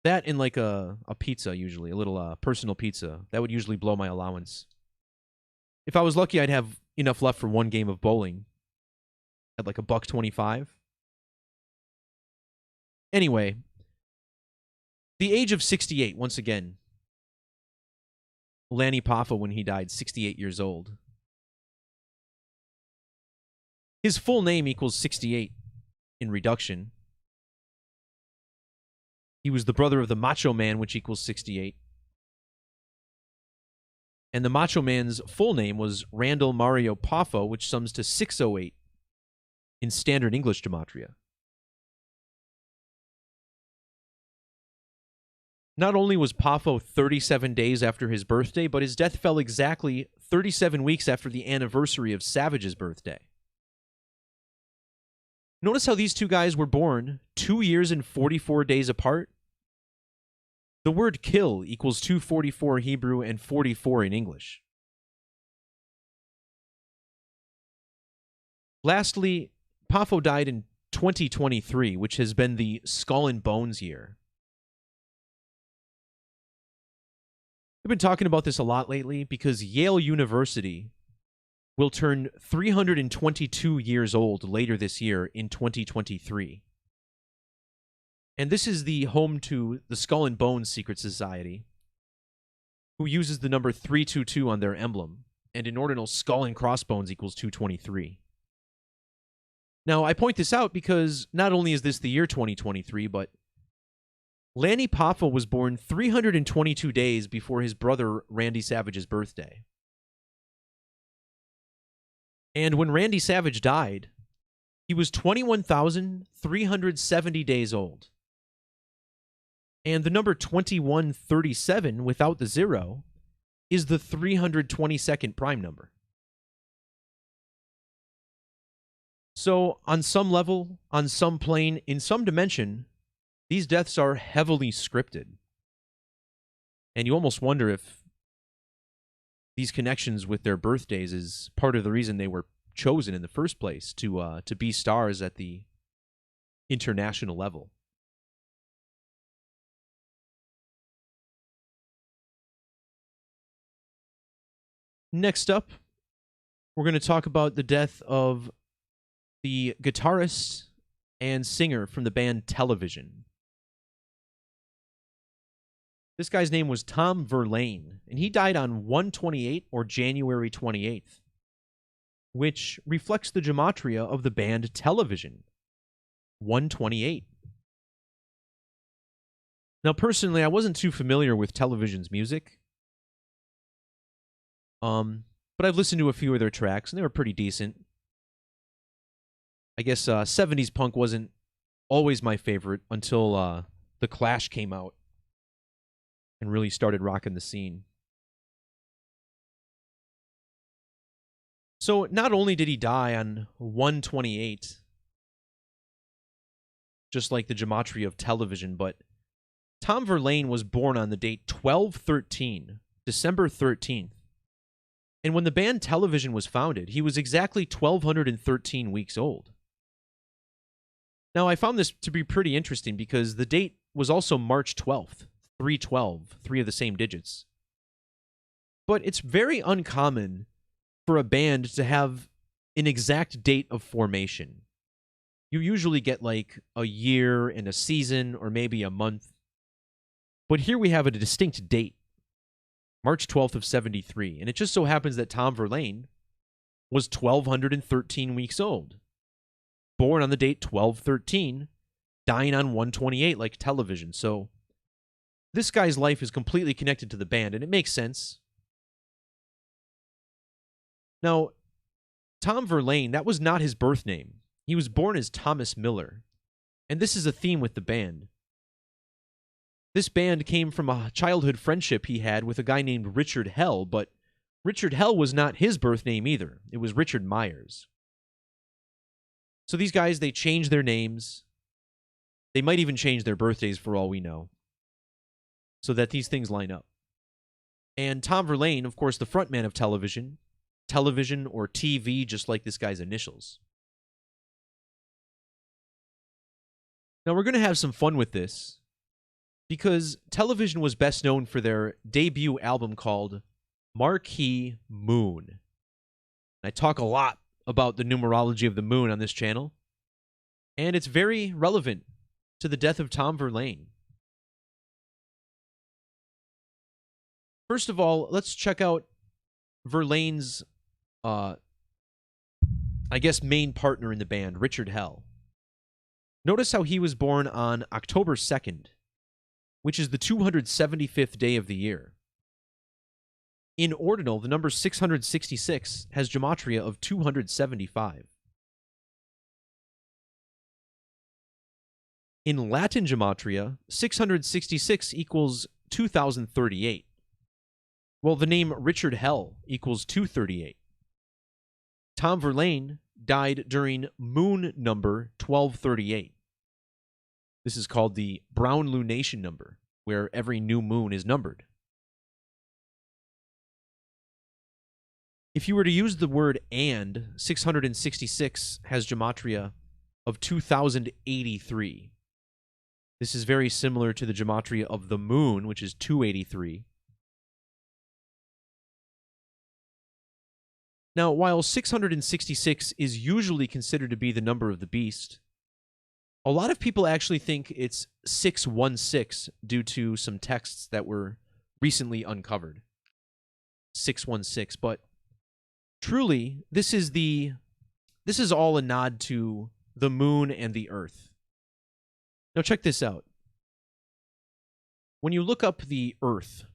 That and like a pizza, usually, a little personal pizza. That would usually blow my allowance. If I was lucky, I'd have enough left for one game of bowling at like $1.25. Anyway, the age of 68, once again. Lanny Poffo, when he died, 68 years old. His full name equals 68 in reduction. He was the brother of the Macho Man, which equals 68. And the Macho Man's full name was Randall Mario Poffo, which sums to 608 in standard English gematria. Not only was Poffo 37 days after his birthday, but his death fell exactly 37 weeks after the anniversary of Savage's birthday. Notice how these two guys were born 2 years and 44 days apart? The word kill equals 244 Hebrew and 44 in English. Lastly, Poffo died in 2023, which has been the Skull and Bones year. I've been talking about this a lot lately because Yale University will turn 322 years old later this year in 2023. And this is the home to the Skull and Bones Secret Society, who uses the number 322 on their emblem, and in ordinal skull and crossbones equals 223. Now, I point this out because not only is this the year 2023, but Lanny Poffo was born 322 days before his brother Randy Savage's birthday. And when Randy Savage died, he was 21,370 days old. And the number 2137 without the zero is the 322nd prime number. So on some level, on some plane, in some dimension, these deaths are heavily scripted. And you almost wonder if these connections with their birthdays is part of the reason they were chosen in the first place to be stars at the international level. Next up, we're going to talk about the death of the guitarist and singer from the band Television. This guy's name was Tom Verlaine, and he died on 1/28 or January 28th, which reflects the gematria of the band Television, 1/28. Now, personally, I wasn't too familiar with Television's music, but I've listened to a few of their tracks, and they were pretty decent. I guess 70s punk wasn't always my favorite until The Clash came out and really started rocking the scene. So not only did he die on 1/28, just like the gematria of Television, but Tom Verlaine was born on the date 12/13, December 13th. And when the band Television was founded, he was exactly 1,213 weeks old. Now, I found this to be pretty interesting because the date was also March 12th, 312, three of the same digits. But it's very uncommon for a band to have an exact date of formation. You usually get like a year and a season or maybe a month. But here we have a distinct date. March 12th of 73. And it just so happens that Tom Verlaine was 1,213 weeks old. Born on the date 12/13, dying on 1/28 like television. So this guy's life is completely connected to the band, and it makes sense. Now, Tom Verlaine, that was not his birth name. He was born as Thomas Miller. And this is a theme with the band. This band came from a childhood friendship he had with a guy named Richard Hell, but Richard Hell was not his birth name either. It was Richard Myers. So these guys, they change their names. They might even change their birthdays for all we know, so that these things line up. And Tom Verlaine, of course, the frontman of television or TV, just like this guy's initials. Now, we're going to have some fun with this, because television was best known for their debut album called Marquee Moon. I talk a lot about the numerology of the moon on this channel, and it's very relevant to the death of Tom Verlaine. First of all, let's check out Verlaine's, main partner in the band, Richard Hell. Notice how he was born on October 2nd, which is the 275th day of the year. In ordinal, the number 666 has gematria of 275. In Latin gematria, 666 equals 2038. Well, the name Richard Hell equals 238. Tom Verlaine died during moon number 1238. This is called the Brown lunation number, where every new moon is numbered. If you were to use the word and, 666 has gematria of 2083. This is very similar to the gematria of the moon, which is 283. Now, while 666 is usually considered to be the number of the beast, a lot of people actually think it's 616 due to some texts that were recently uncovered. 616, but truly, this is all a nod to the moon and the earth. Now check this out. When you look up the earth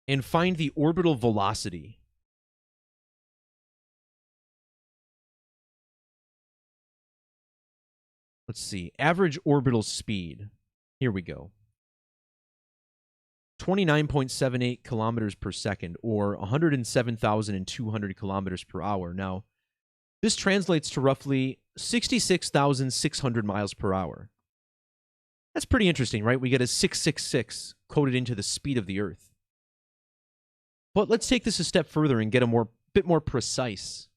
and find the orbital velocity, let's see, average orbital speed. Here we go. 29.78 kilometers per second, or 107,200 kilometers per hour. Now, this translates to roughly 66,600 miles per hour. That's pretty interesting, right? We get a 666 coded into the speed of the Earth. But let's take this a step further and get a bit more precise,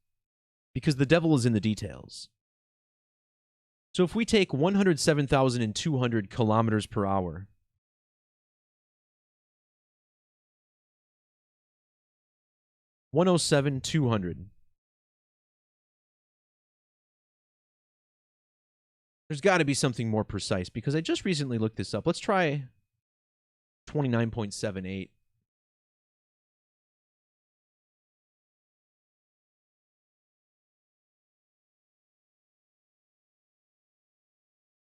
because the devil is in the details. So if we take 107,200 kilometers per hour, (107,200). There's got to be something more precise, because I just recently looked this up. Let's try 29.78.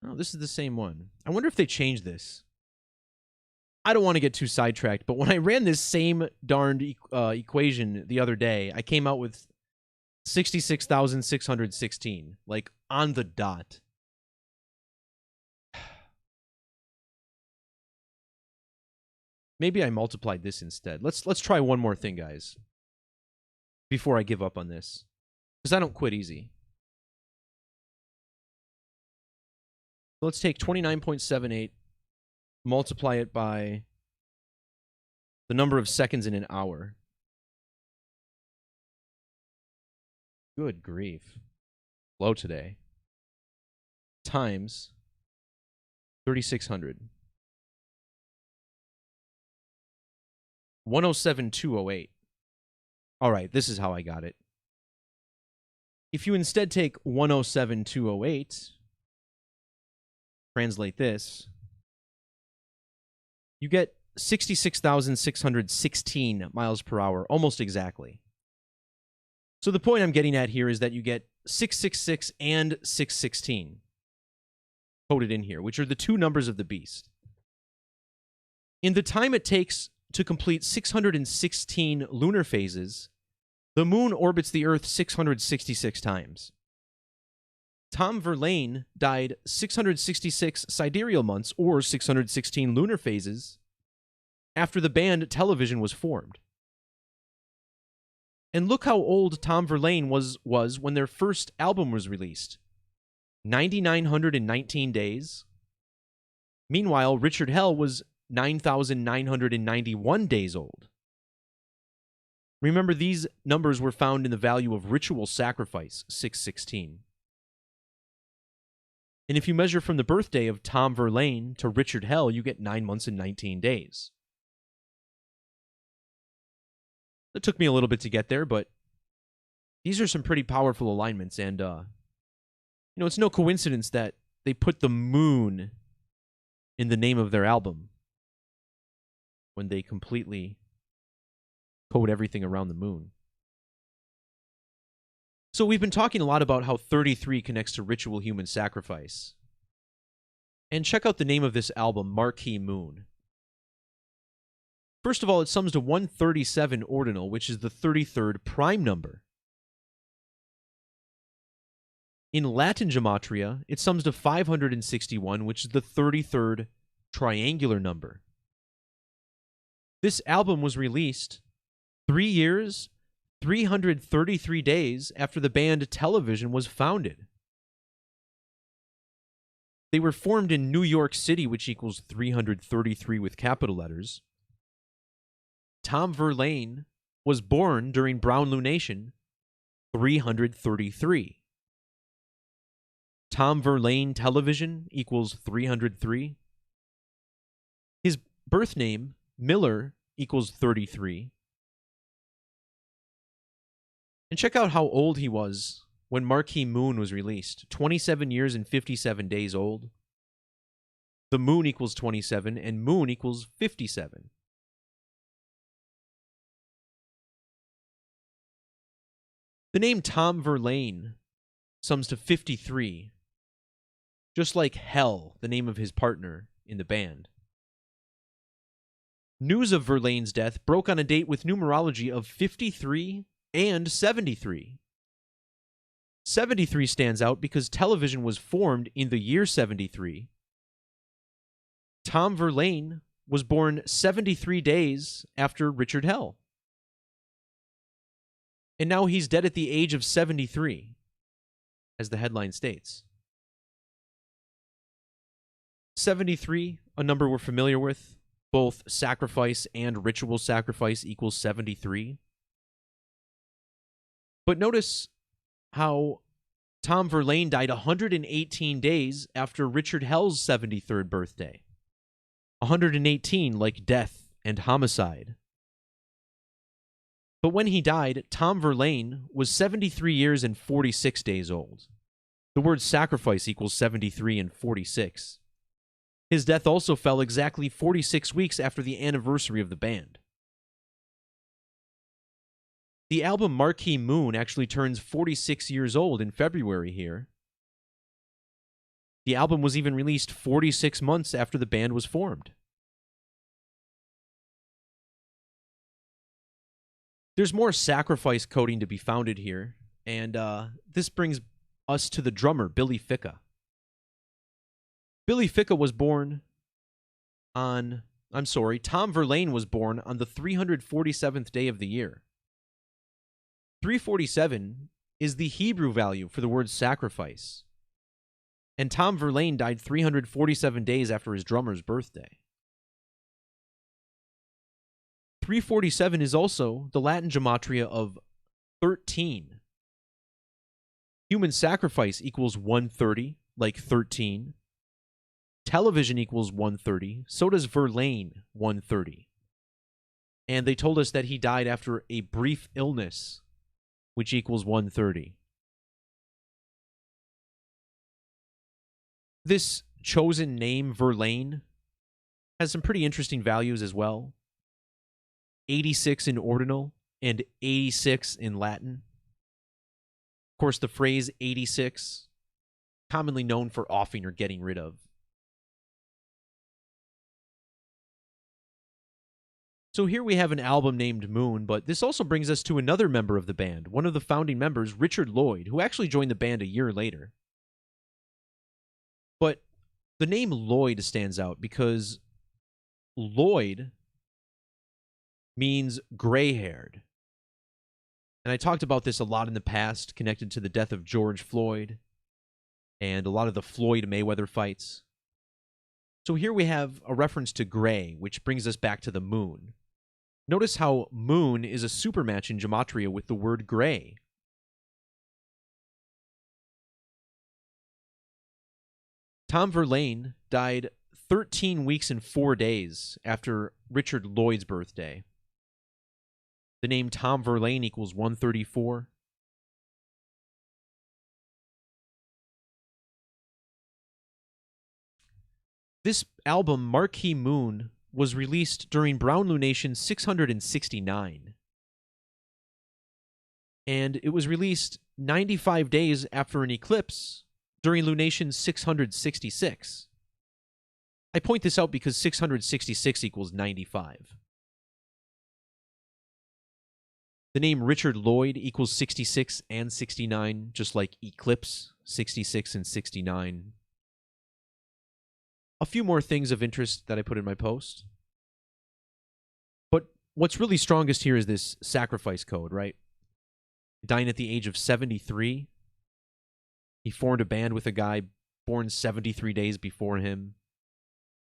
Oh, this is the same one. I wonder if they changed this. I don't want to get too sidetracked, but when I ran this same darned equation the other day, I came out with 66,616, like on the dot. Maybe I multiplied this instead. Let's try one more thing, guys, before I give up on this, because I don't quit easy. So let's take 29.78, multiply it by the number of seconds in an hour. Good grief. Low today. Times 3,600. 107,208. All right, this is how I got it. If you instead take 107,208, translate this, you get 66,616 miles per hour, almost exactly. So the point I'm getting at here is that you get 666 and 616 coded in here, which are the two numbers of the beast. In the time it takes to complete 616 lunar phases, the moon orbits the Earth 666 times. Tom Verlaine died 666 sidereal months, or 616 lunar phases, after the band Television was formed. And look how old Tom Verlaine was when their first album was released. 9,919 days. Meanwhile, Richard Hell was 9,991 days old. Remember, these numbers were found in the value of ritual sacrifice, 616. And if you measure from the birthday of Tom Verlaine to Richard Hell, you get 9 months and 19 days. It took me a little bit to get there, but these are some pretty powerful alignments. And, it's no coincidence that they put the moon in the name of their album when they completely code everything around the moon. So we've been talking a lot about how 33 connects to ritual human sacrifice. And check out the name of this album, Marquee Moon. First of all, it sums to 137 ordinal, which is the 33rd prime number. In Latin Gematria, it sums to 561, which is the 33rd triangular number. This album was released 3 years, 333 days after the band Television was founded. They were formed in New York City, which equals 333 with capital letters. Tom Verlaine was born during Brown Lunation, 333. Tom Verlaine Television equals 303. His birth name, Miller, equals 33. And check out how old he was when Marquee Moon was released. 27 years and 57 days old. The moon equals 27, and moon equals 57. The name Tom Verlaine sums to 53, just like Hell, the name of his partner in the band. News of Verlaine's death broke on a date with numerology of 53 and 73. 73 stands out because Television was formed in the year 73. Tom Verlaine was born 73 days after Richard Hell. And now he's dead at the age of 73, as the headline states. 73, a number we're familiar with. Both sacrifice and ritual sacrifice equals 73. But notice how Tom Verlaine died 118 days after Richard Hell's 73rd birthday. 118 like death and homicide. But when he died, Tom Verlaine was 73 years and 46 days old. The word sacrifice equals 73 and 46. His death also fell exactly 46 weeks after the anniversary of the band. The album Marquee Moon actually turns 46 years old in February here. The album was even released 46 months after the band was formed. There's more sacrifice coding to be founded here, and this brings us to the drummer, Billy Ficca. Tom Verlaine was born on the 347th day of the year. 347 is the Hebrew value for the word sacrifice. And Tom Verlaine died 347 days after his drummer's birthday. 347 is also the Latin gematria of 13. Human sacrifice equals 130, like 13. Television equals 130. So does Verlaine, 130. And they told us that he died after a brief illness, which equals 130. This chosen name, Verlaine, Has some pretty interesting values as well. 86 in ordinal and 86 in Latin. Of course, the phrase 86, commonly known for offing or getting rid of. So here we have an album named Moon, but this also brings us to another member of the band, one of the founding members, Richard Lloyd, who actually joined the band a year later. But the name Lloyd stands out because Lloyd means gray-haired. And I talked about this a lot in the past, connected to the death of George Floyd and a lot of the Floyd-Mayweather fights. So here we have a reference to gray, which brings us back to the moon. Notice how moon is a supermatch in Gematria with the word gray. Tom Verlaine died 13 weeks and 4 days after Richard Lloyd's birthday. The name Tom Verlaine equals 134. This album, Marquee Moon, was released during Brown Lunation 669. And it was released 95 days after an eclipse during Lunation 666. I point this out because 666 equals 95. The name Richard Lloyd equals 66 and 69, just like eclipse, 66 and 69. A few more things of interest that I put in my post. But what's really strongest here is this sacrifice code, right? Dying at the age of 73. He formed a band with a guy born 73 days before him.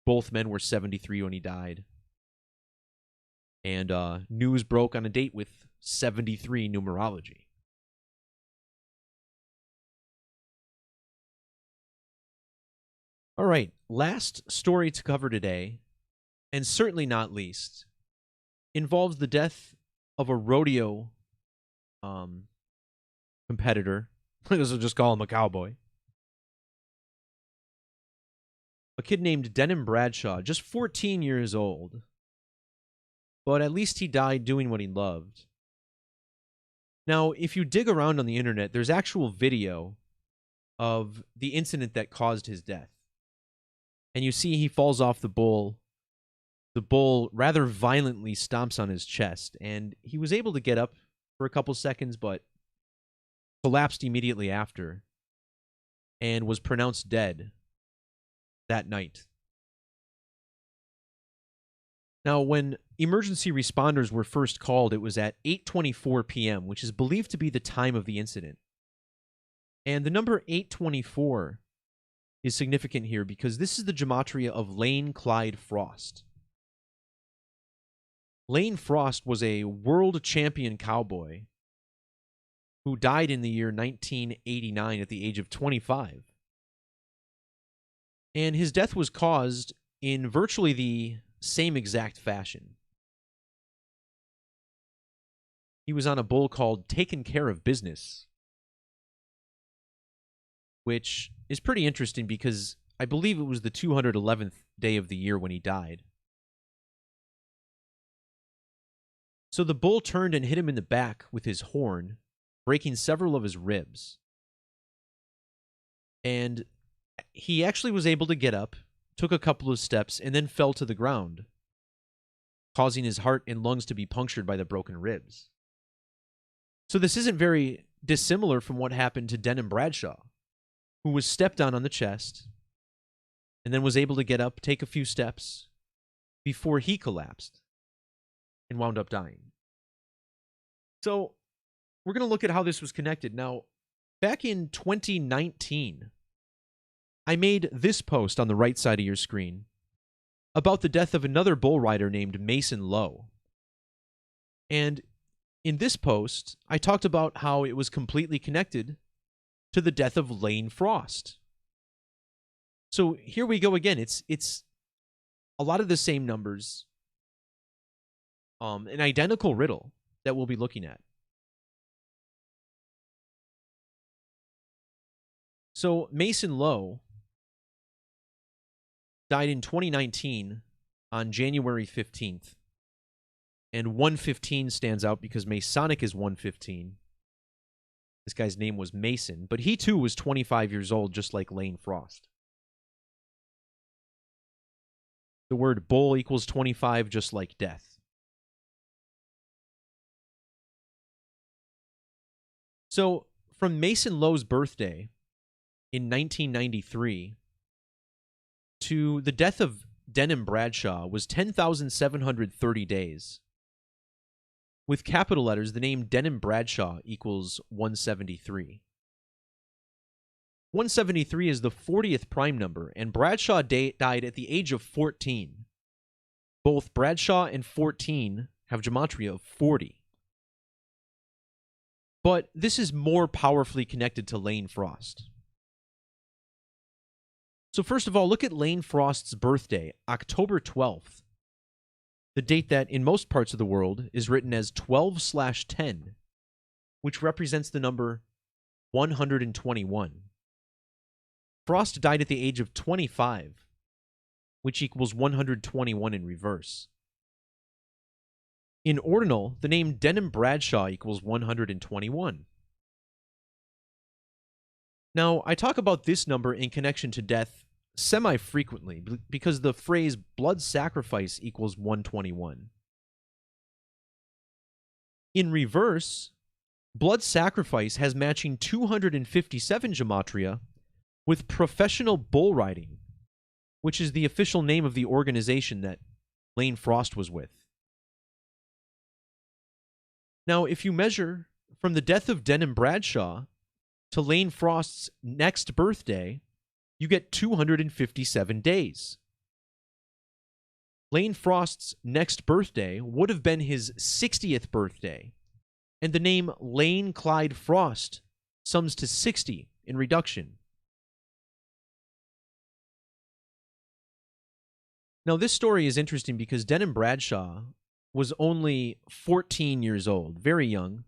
Both men were 73 when he died. And news broke on a date with 73 numerology. All right, last story to cover today, and certainly not least, involves the death of a rodeo competitor. Let's just call him a cowboy. A kid named Denim Bradshaw, just 14 years old. But at least he died doing what he loved. Now, if you dig around on the internet, there's actual video of the incident that caused his death. And you see he falls off the bull. The bull rather violently stomps on his chest, and he was able to get up for a couple seconds, but collapsed immediately after, and was pronounced dead that night. Now, when emergency responders were first called, it was at 8:24 p.m., which is believed to be the time of the incident. And the number 824 is significant here because this is the gematria of Lane Clyde Frost. Lane Frost was a world champion cowboy who died in the year 1989 at the age of 25. And his death was caused in virtually the same exact fashion. He was on a bull called Taken Care of Business, which is pretty interesting because I believe it was the 211th day of the year when he died. So the bull turned and hit him in the back with his horn, breaking several of his ribs. And he actually was able to get up, took a couple of steps, and then fell to the ground, causing his heart and lungs to be punctured by the broken ribs. So this isn't very dissimilar from what happened to Denim Bradshaw, who was stepped on the chest, and then was able to get up, take a few steps, before he collapsed and wound up dying. So we're going to look at how this was connected. Now, back in 2019, I made this post on the right side of your screen about the death of another bull rider named Mason Lowe. And in this post, I talked about how it was completely connected to the death of Lane Frost. So here we go again. It's a lot of the same numbers, an identical riddle that we'll be looking at. So Mason Lowe died in 2019 on January 15th. And 115 stands out because Masonic is 115. This guy's name was Mason, but he too was 25 years old, just like Lane Frost. The word bull equals 25, just like death. So, from Mason Lowe's birthday in 1993 to the death of Denim Bradshaw was 10,730 days. With capital letters, the name Denim Bradshaw equals 173. 173 is the 40th prime number, and Bradshaw died at the age of 14. Both Bradshaw and 14 have gematria of 40. But this is more powerfully connected to Lane Frost. So first of all, look at Lane Frost's birthday, October 12th. The date that, in most parts of the world, is written as 12/10, which represents the number 121. Frost died at the age of 25, which equals 121 in reverse. In ordinal, the name Denim Bradshaw equals 121. Now, I talk about this number in connection to death semi-frequently because the phrase blood sacrifice equals 121. In reverse, blood sacrifice has matching 257 gematria with professional bull riding, which is the official name of the organization that Lane Frost was with. Now, if you measure from the death of Denim Bradshaw to Lane Frost's next birthday, you get 257 days. Lane Frost's next birthday would have been his 60th birthday, and the name Lane Clyde Frost sums to 60 in reduction. Now, this story is interesting because Denim Bradshaw was only 14 years old, very young,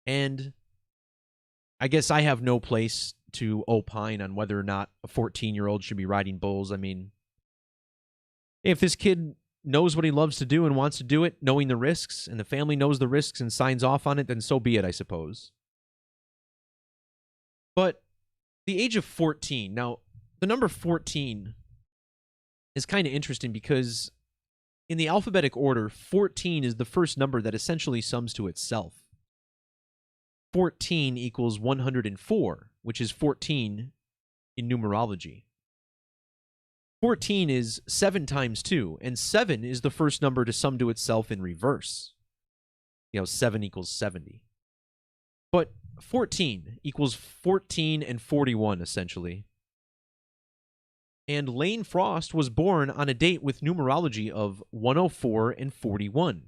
and I guess I have no place to opine on whether or not a 14-year-old should be riding bulls. I mean, if this kid knows what he loves to do and wants to do it, knowing the risks, and the family knows the risks and signs off on it, then so be it, I suppose. But the age of 14, now, the number 14 is kind of interesting because in the alphabetic order, 14 is the first number that essentially sums to itself. 14 equals 104, which is 14 in numerology. 14 is 7 times 2, and 7 is the first number to sum to itself in reverse. 7 equals 70. But 14 equals 14 and 41, essentially. And Lane Frost was born on a date with numerology of 104 and 41.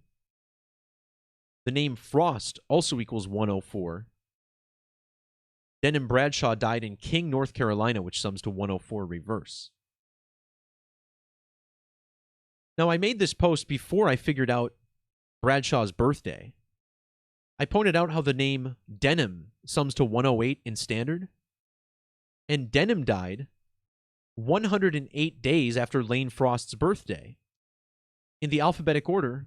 The name Frost also equals 104. Denim Bradshaw died in King, North Carolina, which sums to 104 reverse. Now, I made this post before I figured out Bradshaw's birthday. I pointed out how the name Denim sums to 108 in standard, and Denim died 108 days after Lane Frost's birthday. In the alphabetic order,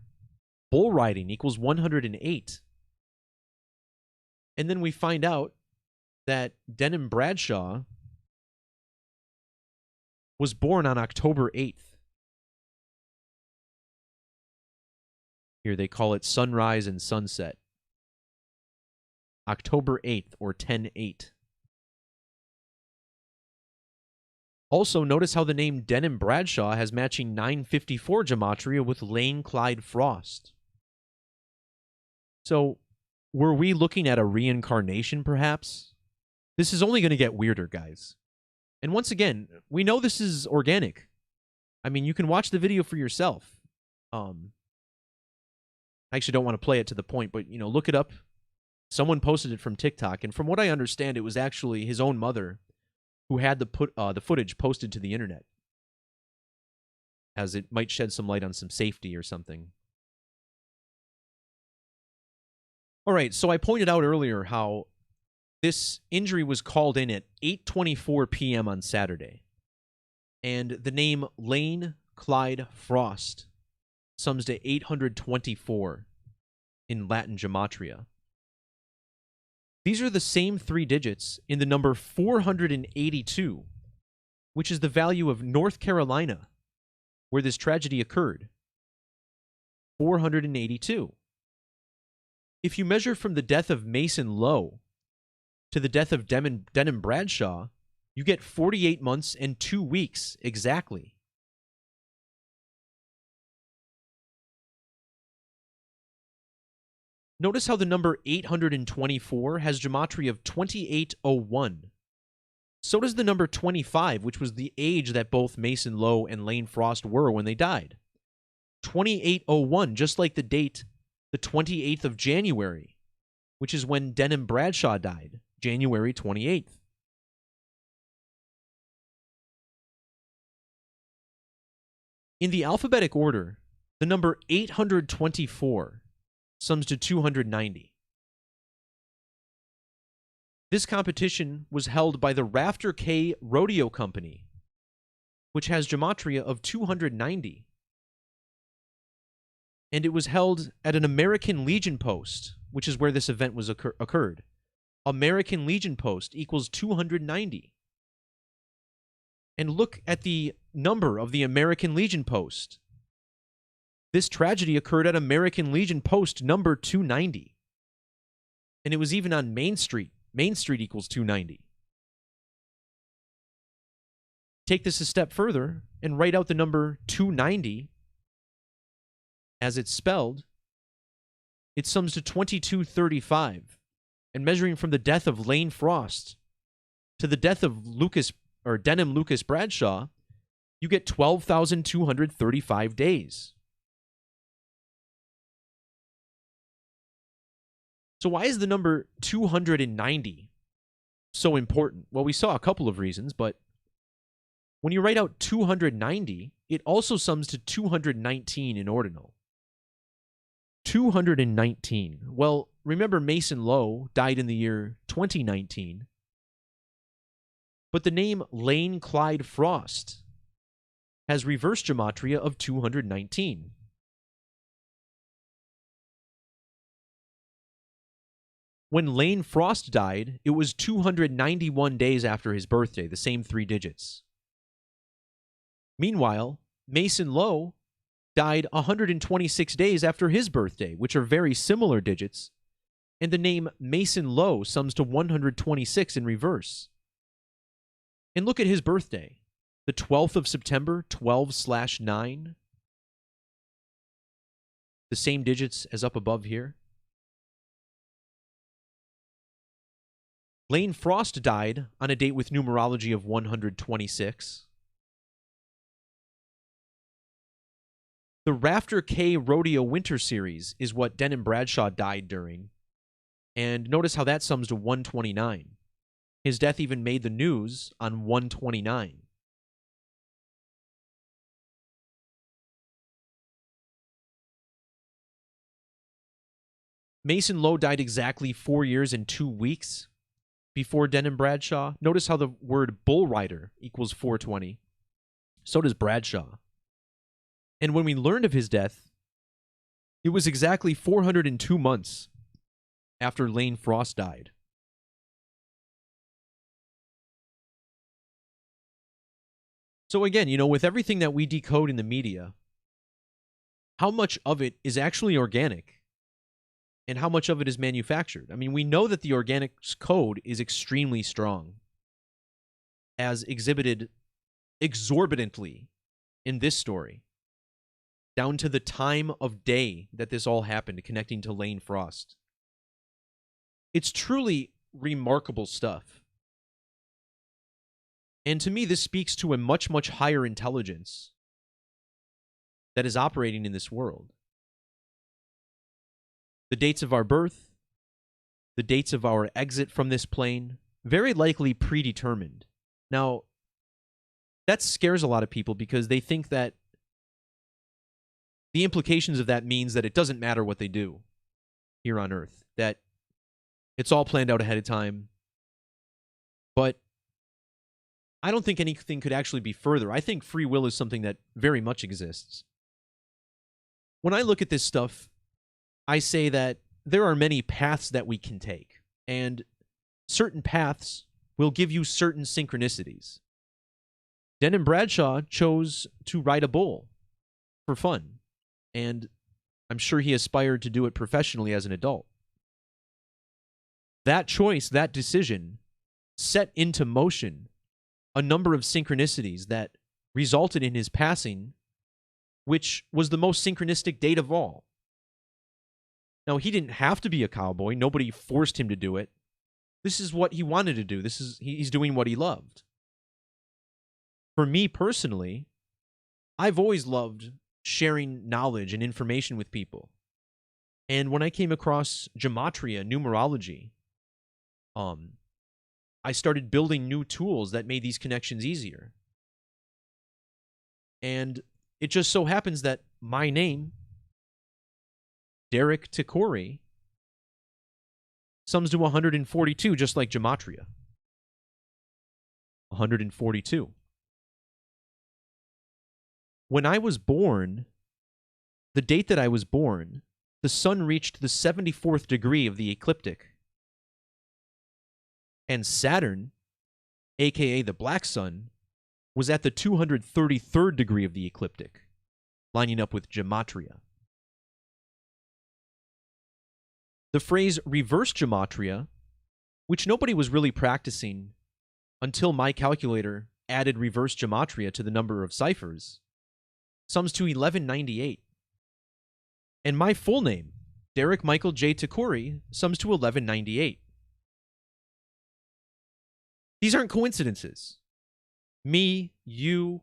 bull riding equals 108. And then we find out that Denim Bradshaw was born on October 8th. Here they call it sunrise and sunset. October 8th, or 10-8. Also, notice how the name Denim Bradshaw has matching 954 gematria with Lane Clyde Frost. So, were we looking at a reincarnation, perhaps? This is only going to get weirder, guys. And once again, we know this is organic. I mean, you can watch the video for yourself. I actually don't want to play it to the point, but, look it up. Someone posted it from TikTok, and from what I understand, it was actually his own mother who had the footage posted to the internet, as it might shed some light on some safety or something. All right, so I pointed out earlier how this injury was called in at 8:24 p.m. on Saturday, and the name Lane Clyde Frost sums to 824 in Latin Gematria. These are the same three digits in the number 482, which is the value of North Carolina, where this tragedy occurred. 482. If you measure from the death of Mason Lowe to the death of Denim Bradshaw, you get 48 months and 2 weeks exactly. Notice how the number 824 has gematria of 2801. So does the number 25, which was the age that both Mason Lowe and Lane Frost were when they died. 2801, just like the date, the 28th of January, which is when Denim Bradshaw died, January 28th. In the alphabetic order, the number 824 sums to 290. This competition was held by the Rafter K Rodeo Company, which has gematria of 290. And it was held at an American Legion post, which is where this event was occurred. American Legion post equals 290. And look at the number of the American Legion post. This tragedy occurred at American Legion post number 290. And it was even on Main Street. Main Street equals 290. Take this a step further and write out the number 290 as it's spelled. It sums to 2235. And measuring from the death of Lane Frost to the death of Denim Lucas Bradshaw, you get 12,235 days. So why is the number 290 so important? Well, we saw a couple of reasons, but when you write out 290, it also sums to 219 in ordinal. 219. Well, remember Mason Lowe died in the year 2019, but the name Lane Clyde Frost has reverse gematria of 219. When Lane Frost died, it was 291 days after his birthday, the same three digits. Meanwhile, Mason Lowe died 126 days after his birthday, which are very similar digits, and the name Mason Lowe sums to 126 in reverse. And look at his birthday, the 12th of September, 12/9, the same digits as up above here. Lane Frost died on a date with numerology of 126. The Rafter K Rodeo Winter Series is what Denim Bradshaw died during. And notice how that sums to 129. His death even made the news on 129. Mason Lowe died exactly 4 years and 2 weeks before Denim Bradshaw. Notice how the word bull rider equals 420. So does Bradshaw. And when we learned of his death, it was exactly 402 months after Lane Frost died. So again, with everything that we decode in the media, how much of it is actually organic and how much of it is manufactured? I mean, we know that the organics code is extremely strong, as exhibited exorbitantly in this story, down to the time of day that this all happened, connecting to Lane Frost. It's truly remarkable stuff. And to me, this speaks to a much, much higher intelligence that is operating in this world. The dates of our birth, the dates of our exit from this plane, very likely predetermined. Now, that scares a lot of people because they think that the implications of that means that it doesn't matter what they do here on Earth, that it's all planned out ahead of time. But I don't think anything could actually be further. I think free will is something that very much exists. When I look at this stuff, I say that there are many paths that we can take, and certain paths will give you certain synchronicities. Denim Bradshaw chose to ride a bull for fun, and I'm sure he aspired to do it professionally as an adult. That choice, that decision, set into motion a number of synchronicities that resulted in his passing, which was the most synchronistic date of all. Now, he didn't have to be a cowboy. Nobody forced him to do it. This is what he wanted to do. He's doing what he loved. For me personally, I've always loved sharing knowledge and information with people. And when I came across Gematria, numerology, I started building new tools that made these connections easier. And it just so happens that my name, Derek Tikori, sums to 142, just like Gematria. 142. When I was born, the date that I was born, the sun reached the 74th degree of the ecliptic. And Saturn, aka the Black Sun, was at the 233rd degree of the ecliptic, lining up with Gematria. The phrase reverse Gematria, which nobody was really practicing until my calculator added reverse Gematria to the number of ciphers, sums to 1198. And my full name, Derek Michael J. Tikori, sums to 1198. These aren't coincidences. Me, you,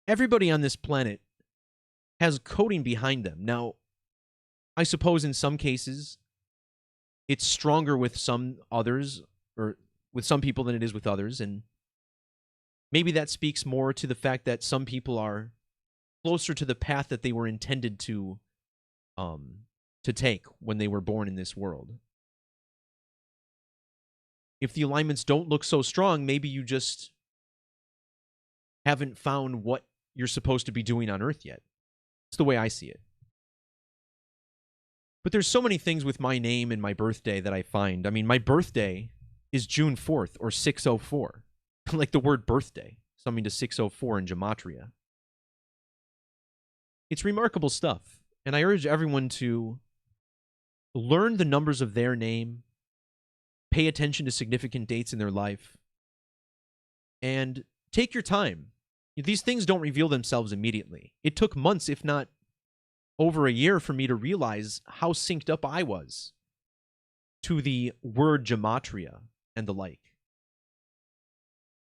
everybody on this planet has coding behind them. Now, I suppose in some cases, it's stronger with some others, or with some people than it is with others, and maybe that speaks more to the fact that some people are closer to the path that they were intended to take when they were born in this world. If the alignments don't look so strong, maybe you just haven't found what you're supposed to be doing on Earth yet. It's the way I see it. But there's so many things with my name and my birthday that I find. I mean, my birthday is June 4th, or 604. Like the word birthday, summing to 604 in Gematria. It's remarkable stuff. And I urge everyone to learn the numbers of their name, pay attention to significant dates in their life, and take your time. These things don't reveal themselves immediately. It took months, if not over a year, for me to realize how synced up I was to the word Gematria and the like.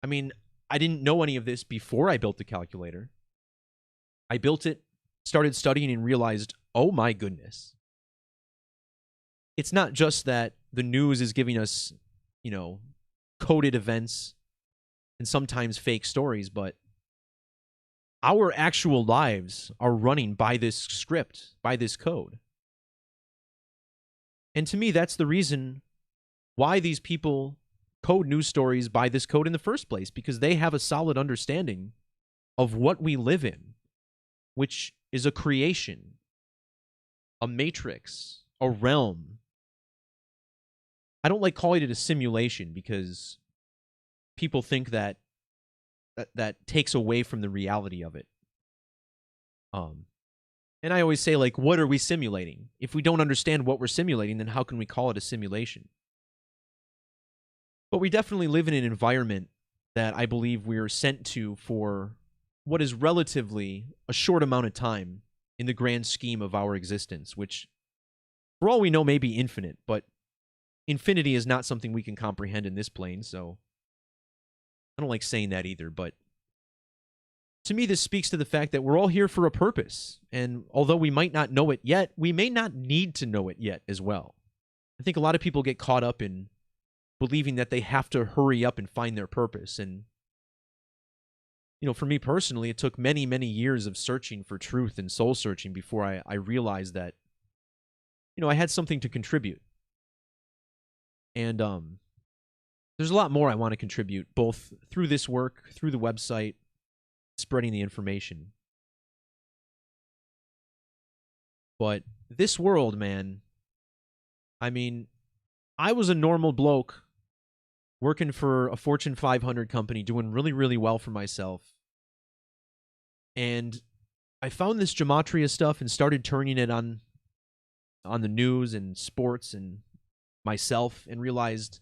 I mean, I didn't know any of this before I built the calculator. I built it, started studying, and realized, oh my goodness. It's not just that the news is giving us, coded events and sometimes fake stories, but our actual lives are running by this script, by this code. And to me, that's the reason why these people code news stories by this code in the first place, because they have a solid understanding of what we live in, which is a creation, a matrix, a realm. I don't like calling it a simulation because people think that takes away from the reality of it. And I always say, like, what are we simulating? If we don't understand what we're simulating, then how can we call it a simulation? But we definitely live in an environment that I believe we're sent to for what is relatively a short amount of time in the grand scheme of our existence, which, for all we know, may be infinite, but infinity is not something we can comprehend in this plane, so I don't like saying that either, but to me, this speaks to the fact that we're all here for a purpose, and although we might not know it yet, we may not need to know it yet as well. I think a lot of people get caught up in believing that they have to hurry up and find their purpose, and for me personally, it took many, many years of searching for truth and soul searching before I realized that, I had something to contribute. And there's a lot more I want to contribute, both through this work, through the website, spreading the information. But this world, man, I mean, I was a normal bloke working for a Fortune 500 company, doing really, really well for myself. And I found this Gematria stuff and started turning it on the news and sports and myself, and realized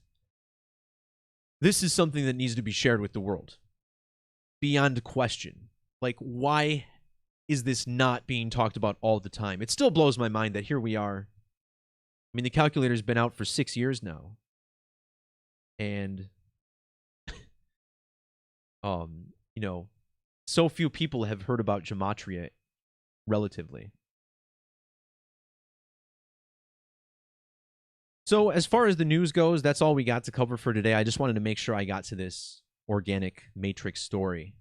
this is something that needs to be shared with the world. Beyond question. Like, why is this not being talked about all the time? It still blows my mind that here we are. I mean, the calculator's been out for 6 years now. And, you know, so few people have heard about Gematria, relatively. So as far as the news goes, that's all we got to cover for today. I just wanted to make sure I got to this organic matrix story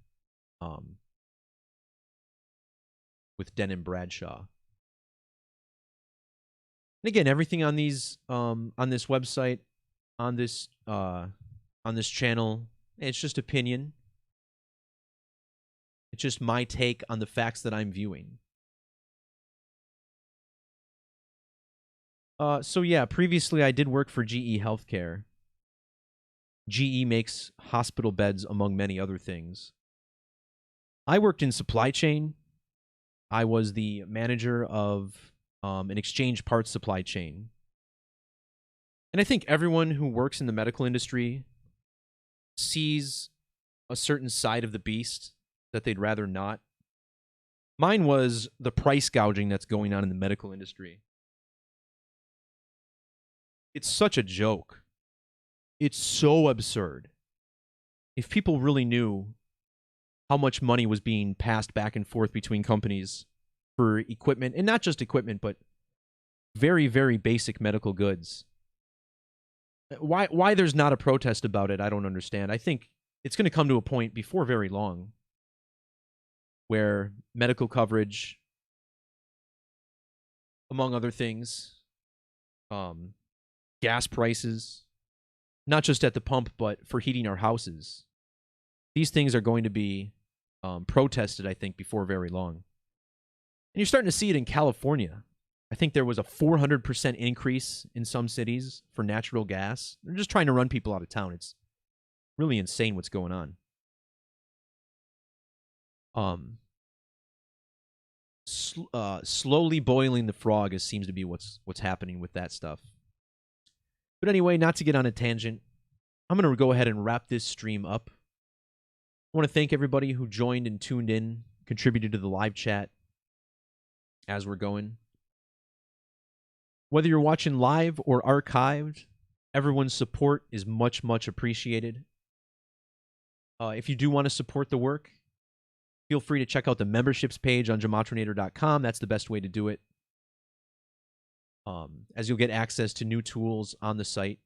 with Denim Bradshaw. And again, everything on these on this website, on this channel, it's just opinion. It's just my take on the facts that I'm viewing. So yeah, previously I did work for GE Healthcare. GE makes hospital beds, among many other things. I worked in supply chain. I was the manager of an exchange parts supply chain. And I think everyone who works in the medical industry sees a certain side of the beast that they'd rather not. Mine was the price gouging that's going on in the medical industry. It's such a joke. It's so absurd. If people really knew how much money was being passed back and forth between companies for equipment, and not just equipment, but very, very basic medical goods. Why there's not a protest about it, I don't understand. I think it's going to come to a point before very long where medical coverage, among other things, gas prices, not just at the pump, but for heating our houses, these things are going to be protested, I think, before very long. And you're starting to see it in California. I think there was a 400% increase in some cities for natural gas. They're just trying to run people out of town. It's really insane what's going on. Slowly boiling the frog seems to be what's happening with that stuff. But anyway, not to get on a tangent, I'm going to go ahead and wrap this stream up. I want to thank everybody who joined and tuned in, contributed to the live chat as we're going. Whether you're watching live or archived, everyone's support is much, much appreciated. If you do want to support the work, feel free to check out the memberships page on gematrinator.com. That's the best way to do it, as you'll get access to new tools on the site.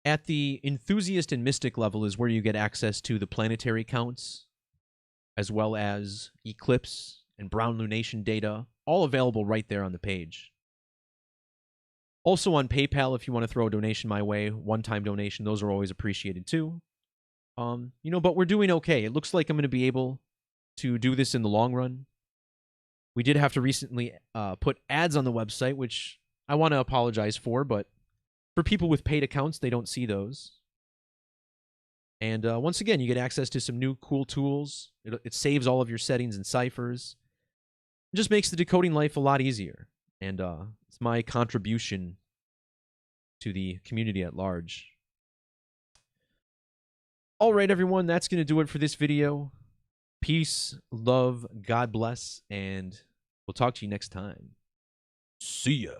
At the enthusiast and mystic level is where you get access to the planetary counts, as well as eclipse and brown lunation data, all available right there on the page. Also on PayPal, if you want to throw a donation my way, one-time donation, those are always appreciated too. But we're doing okay. It looks like I'm going to be able to do this in the long run. We did have to recently put ads on the website, which I want to apologize for, but for people with paid accounts, they don't see those. And once again, you get access to some new cool tools. It saves all of your settings and ciphers. It just makes the decoding life a lot easier. And it's my contribution to the community at large. All right, everyone, that's going to do it for this video. Peace, love, God bless, and we'll talk to you next time. See ya.